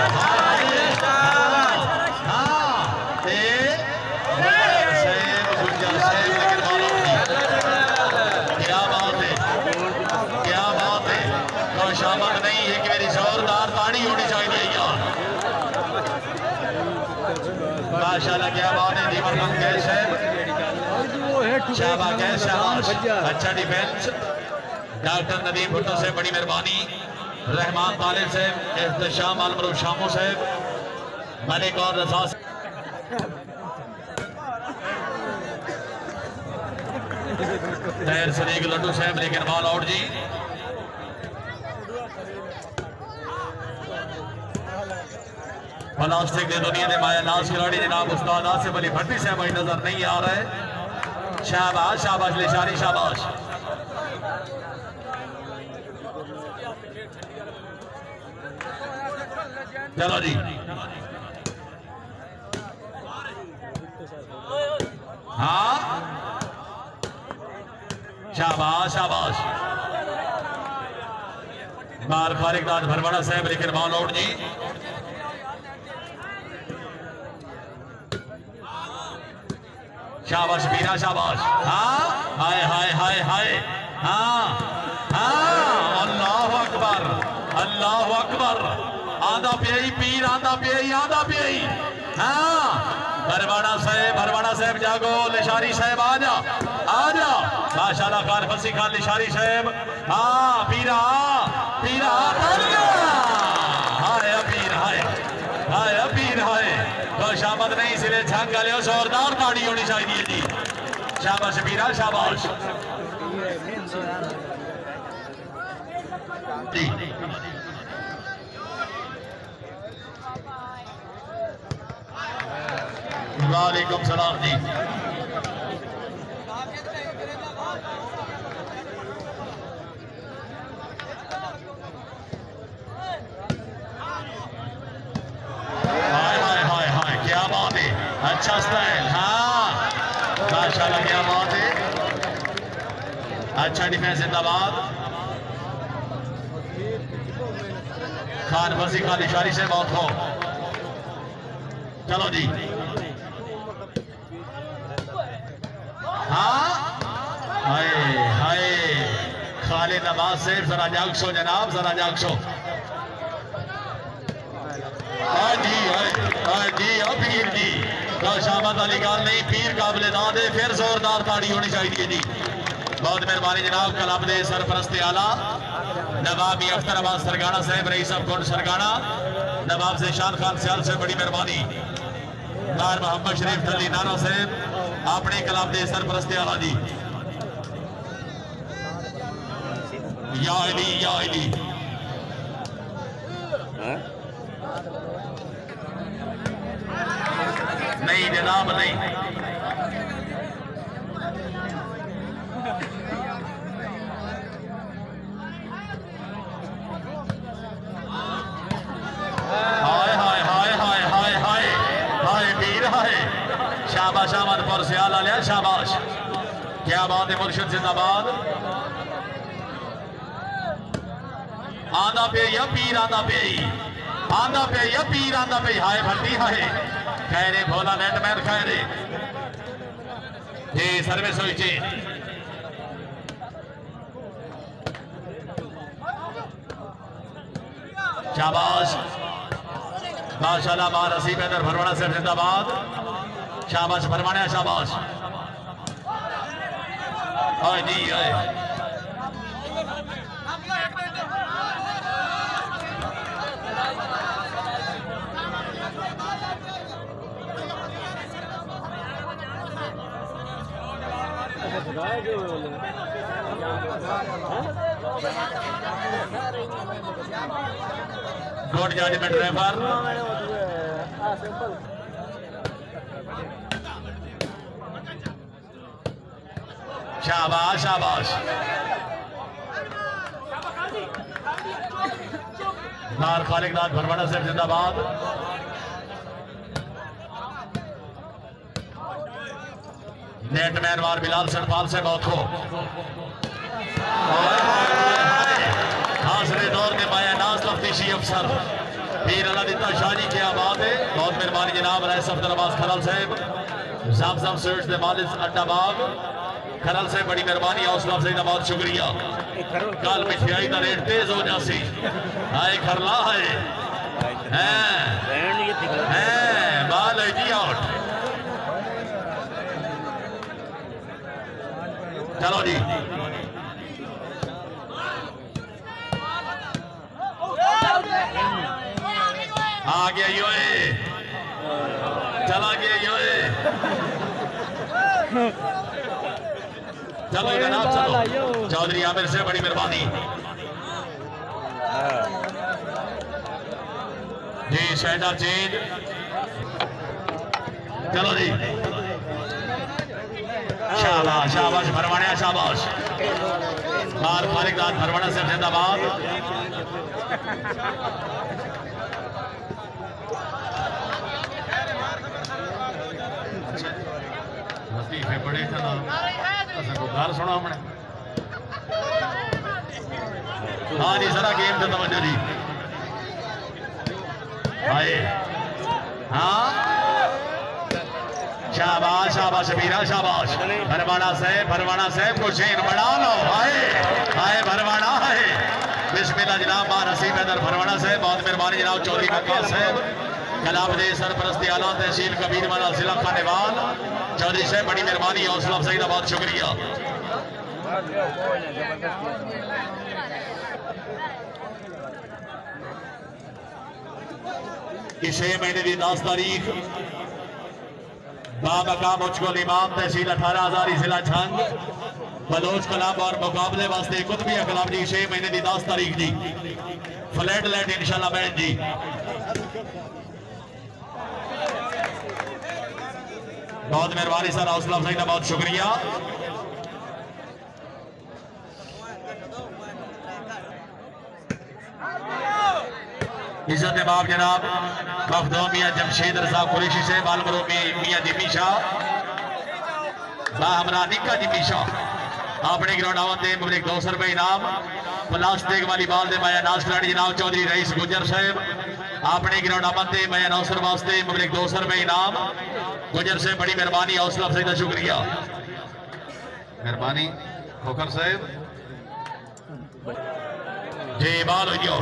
S1: शामत नहीं एक मेरी जोरदार ताड़ी होनी चाहिए यार। माशाल्लाह क्या बात है। दीवार कम कैश है शाबा कैश शाबाश अच्छा डिफेंस। डॉक्टर नदीम भुट्टो से बड़ी मेहरबानी। रहमान तालिब से एहतशाम आलमरू शामो साहब मलिक और रजा तैर सलीक लड्डू साहब लेकिन बॉल आउट जी। प्लास्टिक की दुनिया के माया नाज खिलाड़ी जनाब उस्ताद आसिफ अली भट्टी साहब भाई नजर नहीं आ रहे। शाबाश शाबाश लिशारी शाबाश। चलो जी हाँ शाबाश शाबाश बार फारिक दाद भरवाड़ा साहब लेकिन बॉल आउट जी। शाबाश बीरा शाबाश। हाँ हाय हाय हाय हाय हाँ हाँ अल्लाह अकबर अल्लाह अकबर। आधा पे पीर आधा पे हाँ भरवाड़ा साहब जागो। लिशारी साहब आजा माशाल्लाह खान फसी खान लिशारी साहब। हाँ पीरा पीरा हाय पीर हाय पीर हाय तो शामत नहीं सिरे छंग लियो जोरदार ताड़ी होनी चाहिए जी। शाबाश पीरा शाबाश जी। वालेकुम सलाम जी। हाय हाय हाय हाय क्या बात है। अच्छा स्टाइल हाँ माशाल्लाह क्या बात है। अच्छा डिफेंस जिंदाबाद। खान फसी खान इशारी से बहुत हो। चलो जी हाँ हाय हाय खालिद नवाज से जरा जागशो जनाब जरा जागशो। जी पीर जी शामत अली गाल नहीं पीर काबिल दाद है फिर जोरदार ताड़ी होनी चाहिए जी। बहुत मेहरबानी जनाब कलब दे सरपरस्त आला नवाब अख्तर अब्बास सरगाना साहब रईस ऑफ कोट सरगाना नवाब ज़ीशान खान सियाल से बड़ी मेहरबानी। बार मोहम्मद शरीफ अली नाना साहब अपने कलाम दे सरपरस्त आला जी। या अली नहीं जनाब नहीं। हाय हाय हाय हाय हाय हाय हाय वीर हाय शाबाश अहमदपुर से आला लिया शाबाश क्या बात है। मुर्शिद जिंदाबाद। आंधा पे या पीर आंधा पे या पीर आंधा पे हाय भट्टी हाय खैरे भोला नेटमैन खैरे जी सर्विस हुई जी। शाबाश माशाल्लाह मां रसीब हैदर भरवाड़ा से जिंदाबाद। शाबाश भरवाड़ा शाबाश हाय जी हाय गुड जजमेंट रेफर। शाबाश शाबाश नार खालिक नाथ भरवाड़ा से जिंदाबाद। नेटमैन वार बिलाल सरपाल से बहुत हो। हासरे दौर के माया नाज तफ्तीशी अफसर पीर अला दिता शाही क्या बात है। बहुत मेहरबानी जनाब राय अब्दुल अब्बास खरल साहब ज़मज़म स्वीट्स दे मालिक अड्डा बाग खरल से बड़ी मेहरबानी हौसला अफजाई का बहुत शुक्रिया। कल मिठाई का रेट तेज हो जासी हाय खरला है बाल है जी आउट। चलो जी आ गया यो चला गया यो चलो जनाब चलो चौधरी आमिर से बड़ी मेहरबानी जी शहदा चेंज। चलो जी शाबाश शाबाश भरवाड़ा शाबाश बार फारिक दाद भरवाड़ा से जिंदाबाद। लतीफे बड़े थे को गल सुना हमने। हाँ जी जरा गेम से तवज्जो जी। आए हाँ शाबाश शाबाश वीरा शाबाश। भरवाना साहब को शेर बना लो। आए आए भरवाना है बिस्मिल्लाह जनाब मां नसीब हैदर भरवाना साहब बहुत मेहरबानी जनाब चौधरी वकास साहब कलाबदे सरपरस्ती आला तहसील कबीर वाला जिला खानेवाल चौधरी साहब बड़ी मेहरबानी हौसला अफजाई का बहुत शुक्रिया। इसे महीने की 10 तारीख बामकाम मुझकोल इमाम तहसील 18,000 जिला छंग बलोच कलाब और मुकाबले वास्ते कुतबिया कलाब जी 6 महीने की 10 तारीख जी फ्लैट लाइट इंशाल्लाह बहन जी। बहुत मेहरबानी सर हौसला अफजाई का बहुत शुक्रिया। इज्जत बाप जनाब मखदूम मियां जमशेद रजा कुरैशी से बालमरो मियां जिमी शाह हमरा निक्का जिमी शाह अपने ग्राउंड आवते मुझे 200 रुपए इनाम प्लास्टिक वाली बाल दे माया नाज खिलाड़ी जनाब चौधरी रईस गुजर साहब अपने ग्राउंड आवते माया नौसर वास्ते मुझे 200 रुपए इनाम गुजर से बड़ी मेहरबानी हौसला अफजाई का शुक्रिया मेहरबानी खोखर साहब जी बाल हो गया।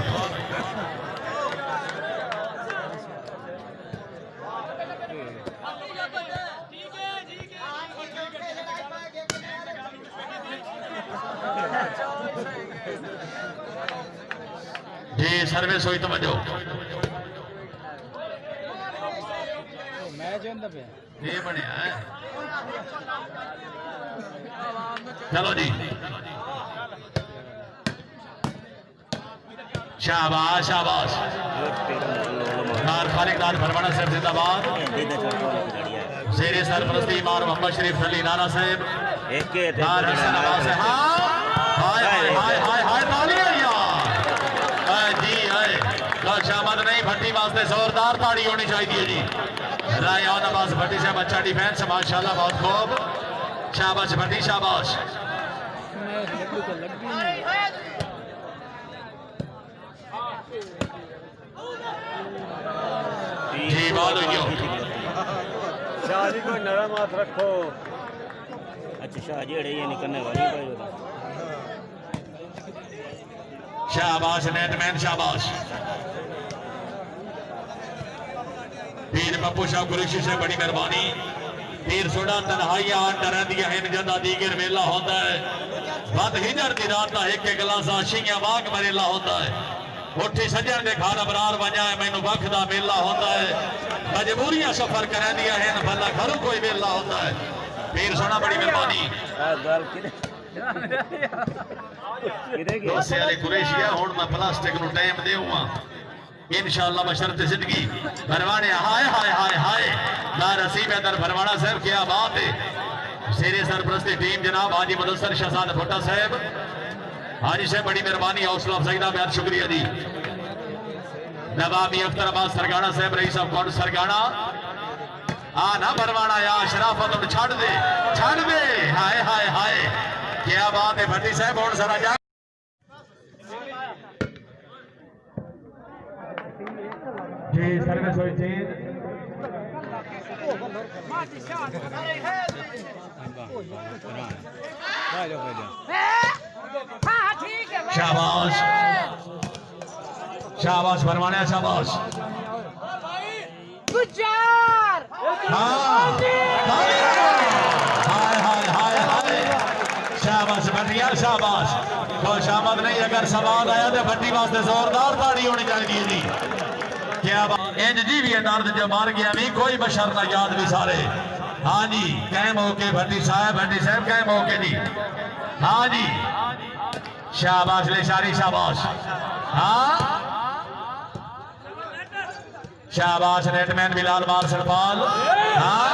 S1: जी सर्विस हुई तवज्जो ये बढ़िया है। चलो जी शाबाश शाबाश खालिक नाज भरवाना साहब जिंदाबाद शेरे सरपरस्ती इमाम मोहम्मद शरीफ अली नाना साहब शामद नहीं भट्टी वास्ते जोरदार ताड़ी होनी चाहिए जी। राया नवाज भट्टी साहब अच्छा डिफेंस माशाल्लाह बहुत खूब शाबाश भट्टी शाबाश। जी बात हुई
S2: शादी को नरम हाथ रखो।
S3: अच्छा शाह जेड़े ये निकलने वाली भाई
S1: शाबाश नेटमैन शाबाश। पीर पप्पू शाह कुरैशी से बड़ी मेहरबानी। पीर सोडा तन्हाइयां डरदियां हैं जदा दीगर वेला होता है बद हिजर दी रात एक एक गिलास आशियां बाग मरेला होता है उठी सजन दे घर अबरार वजा है मैनू वक्त दा मेला होता है मजबूरियां सफर करदियां हैं भला घरों कोई वेला होता है। पीर सोना बड़ी मेहरबानी दोस्त वाले कुरैशिया हुण मैं प्लास्टिक नु टाइम देऊंगा इंशाअल्लाह बशरत जिंदगी भरवाने। हाय हाय हाय हाय ना रसीब हैदर भरवाना साहब क्या बात है। शेरे सरपरस्ती टीम जनाब हाजी मुदस्सर शहजाद भुट्टा साहब हाजी साहब बड़ी मेहरबानी हौसला अफजाई का बेहद शुक्रिया जी। नवाबी अख्तराबाद सरगाना साहब रईस ऑफ कौन सरगाना आ ना भरवाना या शराफत छड़ दे हाय हाय हाय क्या बात है भट्टी साहब और सारा जा जी सर्विस हुई थी शाबाश शाबाश भरवाना शाबाश। हाय हाय हाय हाय शाबाश भटिया शाबाश। खुश आमद नहीं अगर सवाल आया तो भट्टी वास्ते जोरदार ताड़ी होनी चाहिए जी। क्या बात इंज जी भी दर्द जो मार गया भी कोई बशर ना याद भी सारे। हाँ जी कैम होके भट्टी साहब कैम होके जी। हाँ जी शाबाश ले सारी शाबाश। हाँ शाबाश नेटमैन बिलाल मार सरपाल। हाँ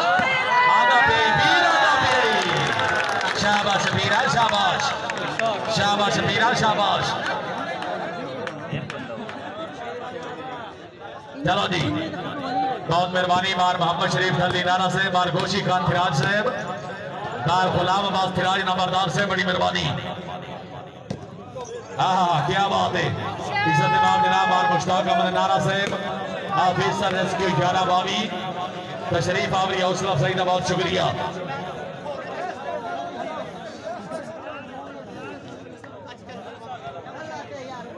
S1: आगा पे शाबाश मीरा शाबाश शाबाश मीरा शाबाश। चलो जी बहुत मेहरबानी मार मोहम्मद शरीफ अली नाना साहब मार गोशी खान फिराज साहब कार गुलाम अब्बास फिराज नंबरदार से बड़ी मेहरबानी। हाँ क्या बात है। इज्जत इमाम जनाब और मुश्ताक अहमद नारा साहब ऑफिसर रेस्क्यू 11 बावी तशरीफ आवरी हौसला अफजाई का बहुत शुक्रिया।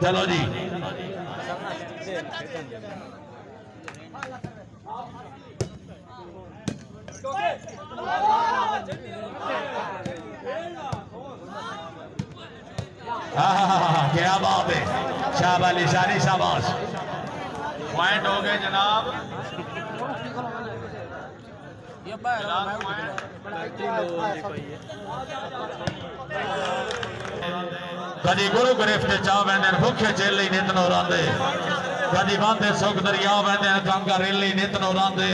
S1: चलो जी क्या बात है। शाबाश निशानी शाबाश पॉइंट हो गए जनाब। कदी गुरु गिरफ्त चाह वेंदे भुखे चेले नित नौरांदे कदी बांधे सुख दरिया वेंदे गंगा रेली नित नौरांदे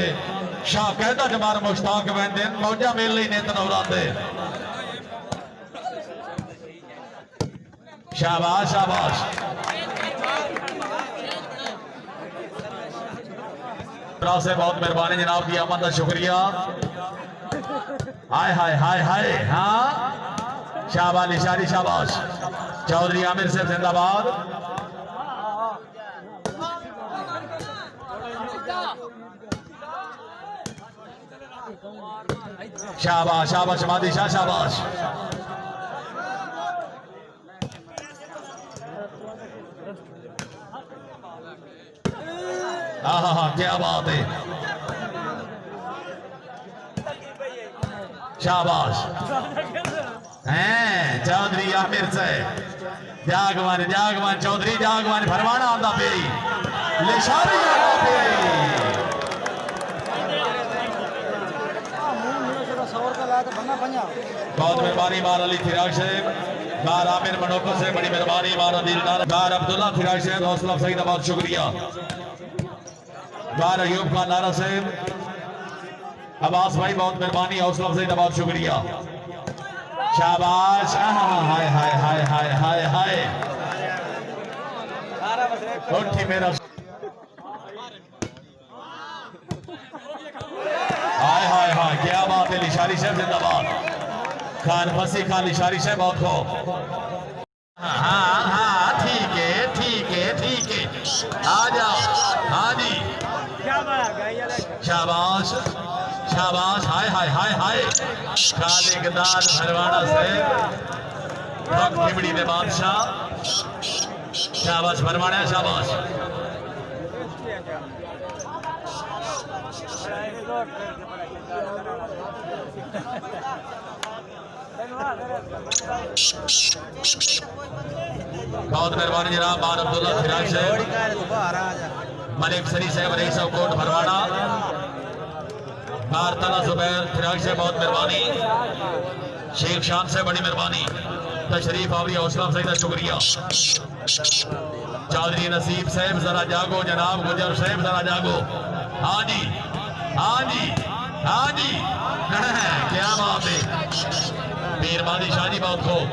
S1: शाह कहता जमार मुश्ताक वेंदे मौजा मेले नित नौरांदे। शाबाश शाबाश से बहुत मेहरबानी जनाब की अमन का शुक्रिया। हाय हाय हाय हाय हाँ शाबाश निशानी शाबाश चौधरी आमिर साहब जिंदाबाद। शाबाश शाबाश मादिशा शाबाश। हाँ क्या बात है। शाबाश हैं चौधरी आमिर साहब जागवान चौधरी जागवान फरमाना आंदा पेरी लिशानी आंदा पेरी। बहुत मेहरबानी मार अली फिराज साहब गार आमिर मनोकर से बड़ी मेहरबानी मार दिलदार गार अब्दुल्ला फिराज साहब हौसला अफजाई का बहुत शुक्रिया। गार अयूब खान नारा साहब अब्बास भाई बहुत मेहरबानी हौसला अफजाई का बहुत शुक्रिया। शाबाश हाय हाय हाय हाय हाय हाय उठी मेरा हाय हाय हाय क्या बात है। लिशारी साहब जिंदाबाद खान फसी खान लिशारी साहब बहुत खूब। हाँ हाँ ठीक है ठीक है ठीक है आ जाओ हाँ जी शाबाश शाबाश हाय हाय हाय हाय खालिकदार भरवाना से खिमड़ी ने बादशाह शाबाश भरवाना शाबाश। बहुत मेहरबानी जनाब बार अब्दुल्ला फिराज साहब मलिक सरी साहब रईस कोट भरवाना बार तला जुबैर फिराज साहब बहुत मेहरबानी। शेख शान से बड़ी मेहरबानी तशरीफ आवरी हौसला अफजाई का शुक्रिया। चौधरी नसीब साहब जरा जागो जनाब गुजर साहब जरा जागो। हाँ जी हाँ जी हाँ जी क्या बात है। मेहरबानी शादी बहुत खूब।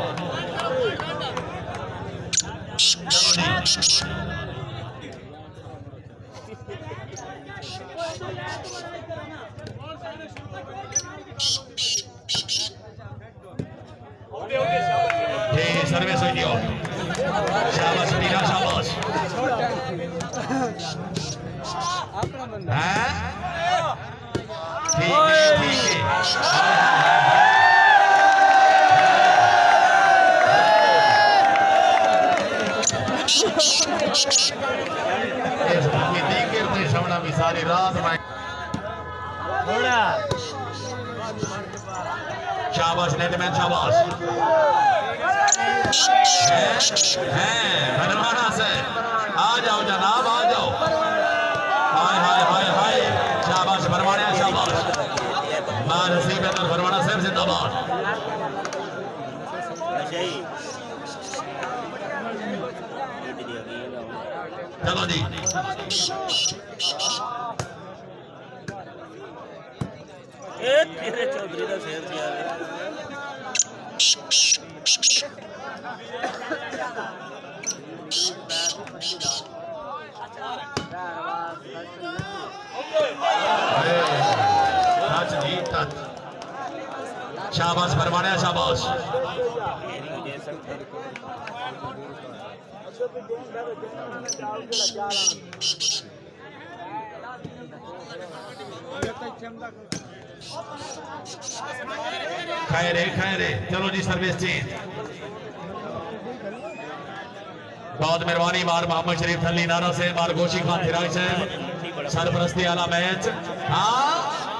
S1: सर्विस हुई दियो शाबाश मीरा शाबाश ठीक है ठीक है। भी सारी रात में शाबाश नेटमैन शाबाश बनवाना से आ जाओ जनाब आ जाओ। हाय हाय हाय हाय शाबाश बनवाना शाबाश मां नसीब अंदर बनवाना साहब जिंदाबाद। चलो जी
S3: तेरे चौधरी का शेर दिया
S1: शाबाश भरवाना शाबाश। खैर है चलो जी सर्विस चेंज। बहुत मेहरबानी मार मोहम्मद शरीफ थली नारा से मार गोशी खान थिराज साहब सरपरस्ती वाला मैच। हाँ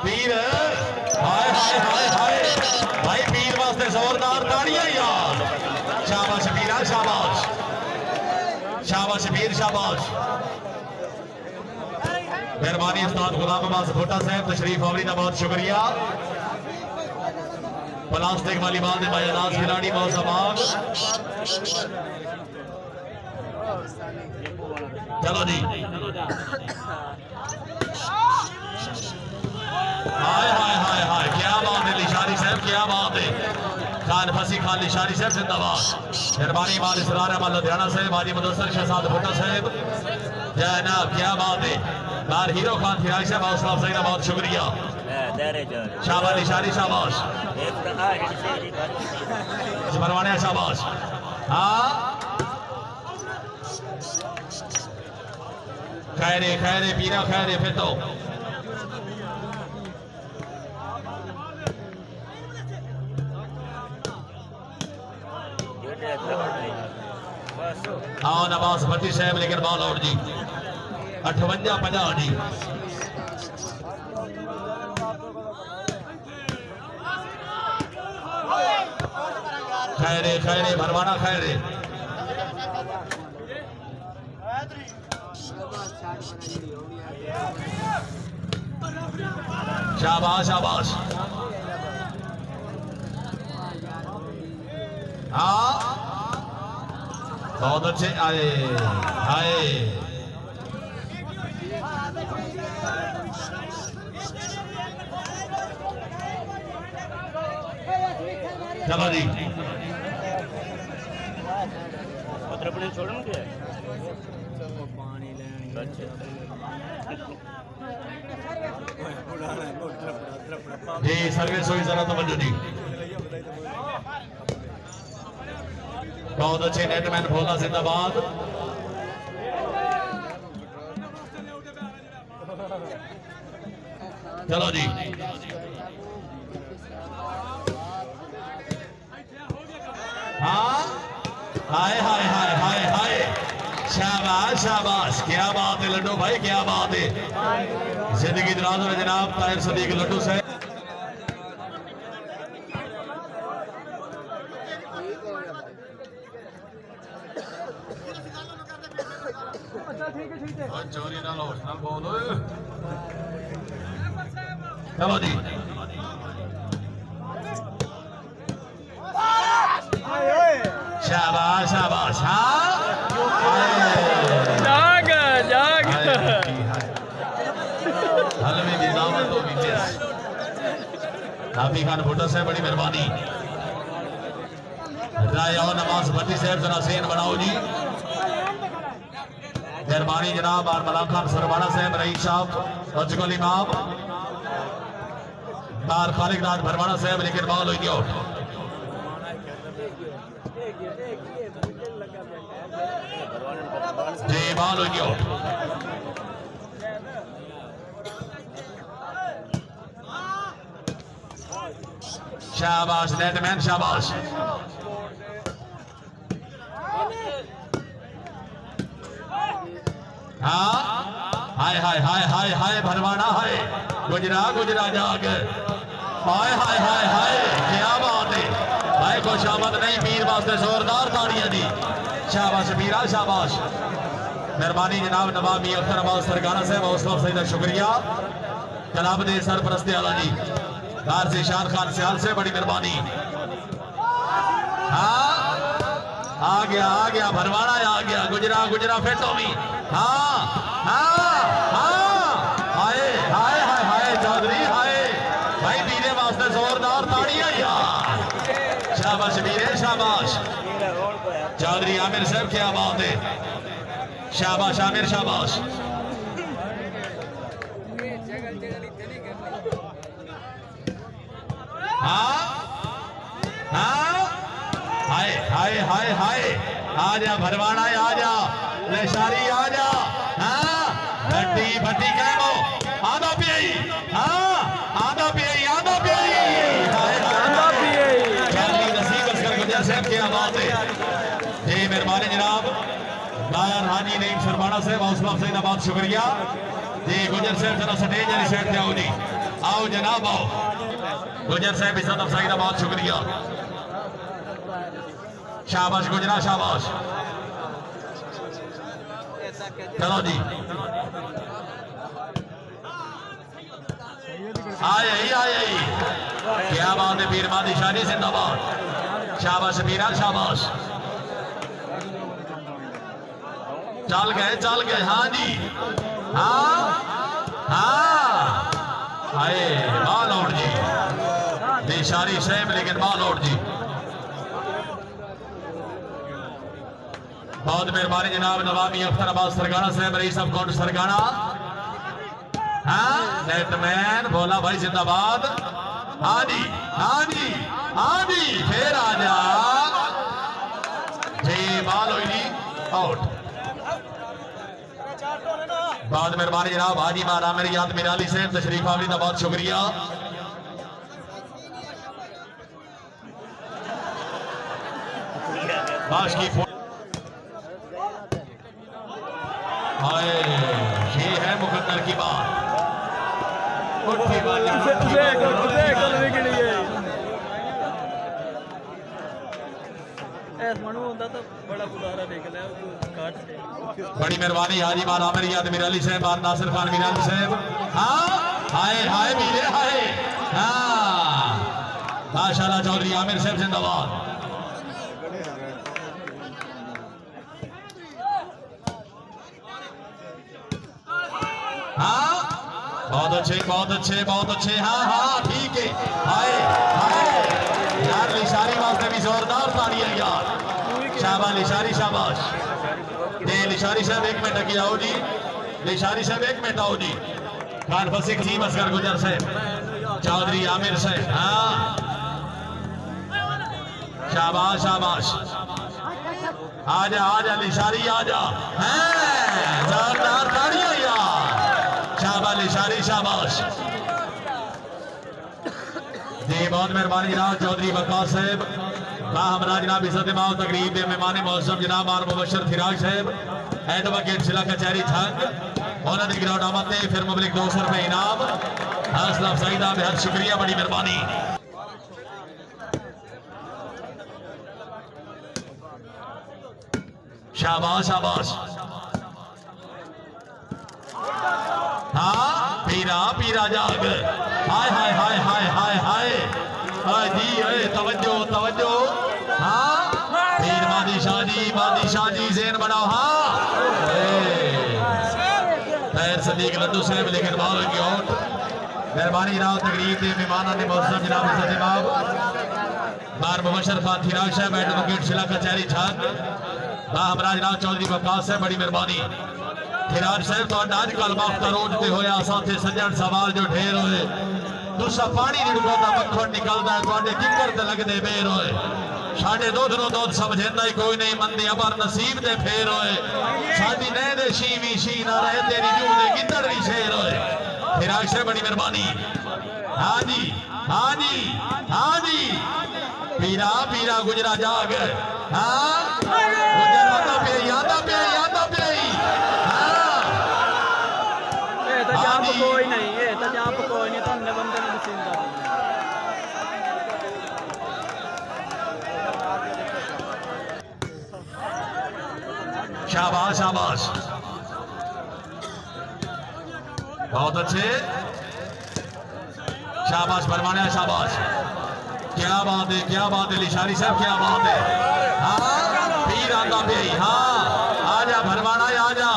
S1: पीर हाय हाय हाय हाय भाई पीर वास्ते जोरदार ताड़ियां यार। शाबाश पीरा शाबाश शाबाश पीर शाबाश। मेहरबानी उस्ताद गुलाम अब्बास भुट्टा साहब तशरीफ आवरी का बहुत शुक्रिया। प्लास्टिक वाली बाल ने बायानाज खिलाड़ी बहुत समाग। चलो जी हाय हाय हाय हाय क्या बात है लिशारी साहब क्या बात है। खान फसी खान लिशारी साहब जिंदाबाद। मेहरबानी माल इसरार अहमद लुधियाना साहब हाजी मुदस्सर शहजाद भुट्टा साहब जनाब क्या बात है। मार हीरो खान थिराज साहब हौसला अफजाई का बहुत शुक्रिया। शाबाश लिशारी शाबाश भरवाने शाबाश। हाँ खैरे पीरा खैरे फिर तो हाँ नवाज भट्टी साहब लेकिन बॉल आउट जी 58-50 जी। खैरे भरवाना खैरे शाबाश शाबाश। हाँ बहुत अच्छे आए आए। चलो जी छोड़ेंगे जी सर्विस हुई जरा तो जी। बहुत अच्छे नेटमैन भोला जिंदाबाद। चलो जी हाँ हाय हाय हाय हाय हाय शाबाश शाबाश क्या बात है लड्डू भाई क्या बात है। जिंदगी दराज में जनाब ताहिर सदीक लड्डू साहब चोरी ना लो ना बोलो। चलो जी शाबाश शाबाश। हाँ
S2: जाग जाग
S1: हलवे की दावत हो गई। हाफी खान भुट्टा साहब बड़ी मेहरबानी। राय और नवाज भट्टी साहब जरा सेन बनाओ जी मेहरबानी जनाब। और मलाम खान सरवाना साहब रईस साहब रजगुल इमाम बार खालिक नाथ भरवाना साहब लेकिन बॉल हुई आउट। जी बॉल हुई आउट। शाबाश नेटमैन शाबाश। हाँ हाय हाय हाय हाय हाय भरवाना हाय गुजरा गुजरा जाग हाय हाय हाय हाय क्या बात है भाई खुश आमद नहीं पीर वास्ते जोरदार ताड़ियां दी। शाबाश पीरा शाबाश। मेहरबानी जनाब नवाब मियां अख्तर अब्बास सरगाना साहब हौसला अफजाई का शुक्रिया। जनाब दे सरपरस्ती आला जी दार से शान खान सियाल से बड़ी मेहरबानी। हाँ आ गया भरवाना आ गया गुजरा गुजरा फिर तो भी। हाँ हाँ हाँ हाय हाय हाय हाय चौधरी हाय भाई पीरे वास्ते जोरदार ताड़ियां यार। शाबाश वीरे शाबाश। चौधरी आमिर साहब क्या बात है। शाबाश आमिर शाबाश। हाँ हाय हाय हाय आजा भरवाना आजा लेशारी आजा हाँ भट्टी भट्टी कैमो आधा पियाई हाँ आधा पियाई आधा पियाई हाय आधा पियाई चाली नसीब असकर गुजर साहब की आवाज है जी मेहरबानी जनाब दायर हाजी नहीं शर्माना साहब हौसला अफजाई का बहुत शुक्रिया जी गुजर साहब जरा स्टेज वाली साइड पे आओ जी आओ जनाब आओ गुजर साहब इज्जत अफजाई का बहुत शुक्रिया शाबाश गुजरा शाबाश चलो जी आए क्या बात है पीर मादी शादी जिंदाबाद शाबाश मीरा शाबाश चल गए हाँ जी हाँ हाँ हाय माल और जी बेशारी सेम लेकिन माल और जी बहुत मेहरबानी जनाब नवाबी अख्तर अब्बास सरगाना साहब रईस ऑफ काउंटी सरगाना हाँ नेटमैन भोला भाई जिंदाबाद हाँ जी हाँ जी हाँ जी फिर आ जा जी बाल हुई जी आउट बहुत मेहरबानी जनाब हाजी महारा मेरी याद मेरा अली साहब तशरीफ आवरी का बहुत शुक्रिया बाश की ये है मुकद्दर की बात बड़ी मेहरबानी हाजी माल आमिर याद मीर अली साहब और नासिर खान मीर अली साहब हाँ हाय हाय मीरे हाय हाँ माशाल्लाह चौधरी आमिर साहब जिंदाबाद हाँ बहुत अच्छे हाँ हाँ ठीक है हाय हाय यार लिशारी वास्ते भी जोरदार ताली है यार शाबाश लिशारी शाबाश ये लिशारी साहब एक मिनट की आओ जी लिशारी साहब एक मिनट आओ जी खान फसिक जी असगर गुजर साहब चौधरी आमिर साहब हाँ शाबाश शाबाश आजा लिशारी आजा जोरदार ताली है यार शाबाश लिशारी शाबाश जी बहुत मेहरबानी जनाब चौधरी वकास साहब हमरा जनाब इज्जत माओ तकरीब दे मेहमान मौसम जनाब और मुबशर फिराज साहब एडवोकेट जिला कचहरी छंग और ग्राउंड आमद फिर मुबलिक 200 रुपए इनाम हौसला अफजाई का बेहद शुक्रिया बड़ी मेहरबानी शाबाश शाबाश हाँ पीरा जाग हाय हाय हाय हाय हाय हाय जी तवज्जो तवज्जो हाँ पीर मादी शादी ज़ेन बनाओ हाँ खैर सदीक लड्डू साहब लेकिन बाल की आउट मेहरबानी जनाब तकरीब के मेहमान ने मौसम जनाब सजनाब बार मुबशर खान फिराज साहब एडवोकेट जिला कचहरी छंग हमरा जनाब चौधरी वकास साहब बड़ी मेहरबानी फिराज साहब तो अजकल वक्त रोजते होया साथे सज्जन सवाल जो ढेर होए तुसा पानी निकलता मक्खन निकलता है किकर ते लगदे बेर होए साडे दोधरों दोध समझेंदा ही कोई नहीं मंदी अबर नसीब दे फेर होए साडी नह दे शीवी शी ना रहे तेरी जू दे गिद्दड़ भी शेर होए फिराज साहब बड़ी मेहरबानी हाँ जी पीरा गुजरा जाग हाँ गुजरा पे यादा पे
S2: कोई नहीं है तो जहाँ पर कोई नहीं तो अन्य बंदे ने मशीन
S1: शाबाश शाबाश बहुत अच्छे शाबाश फरमाने शाबाश क्या बात है लिशारी साहब क्या बात है हाँ पीर आंदा पे हाँ आजा भरवाना आजा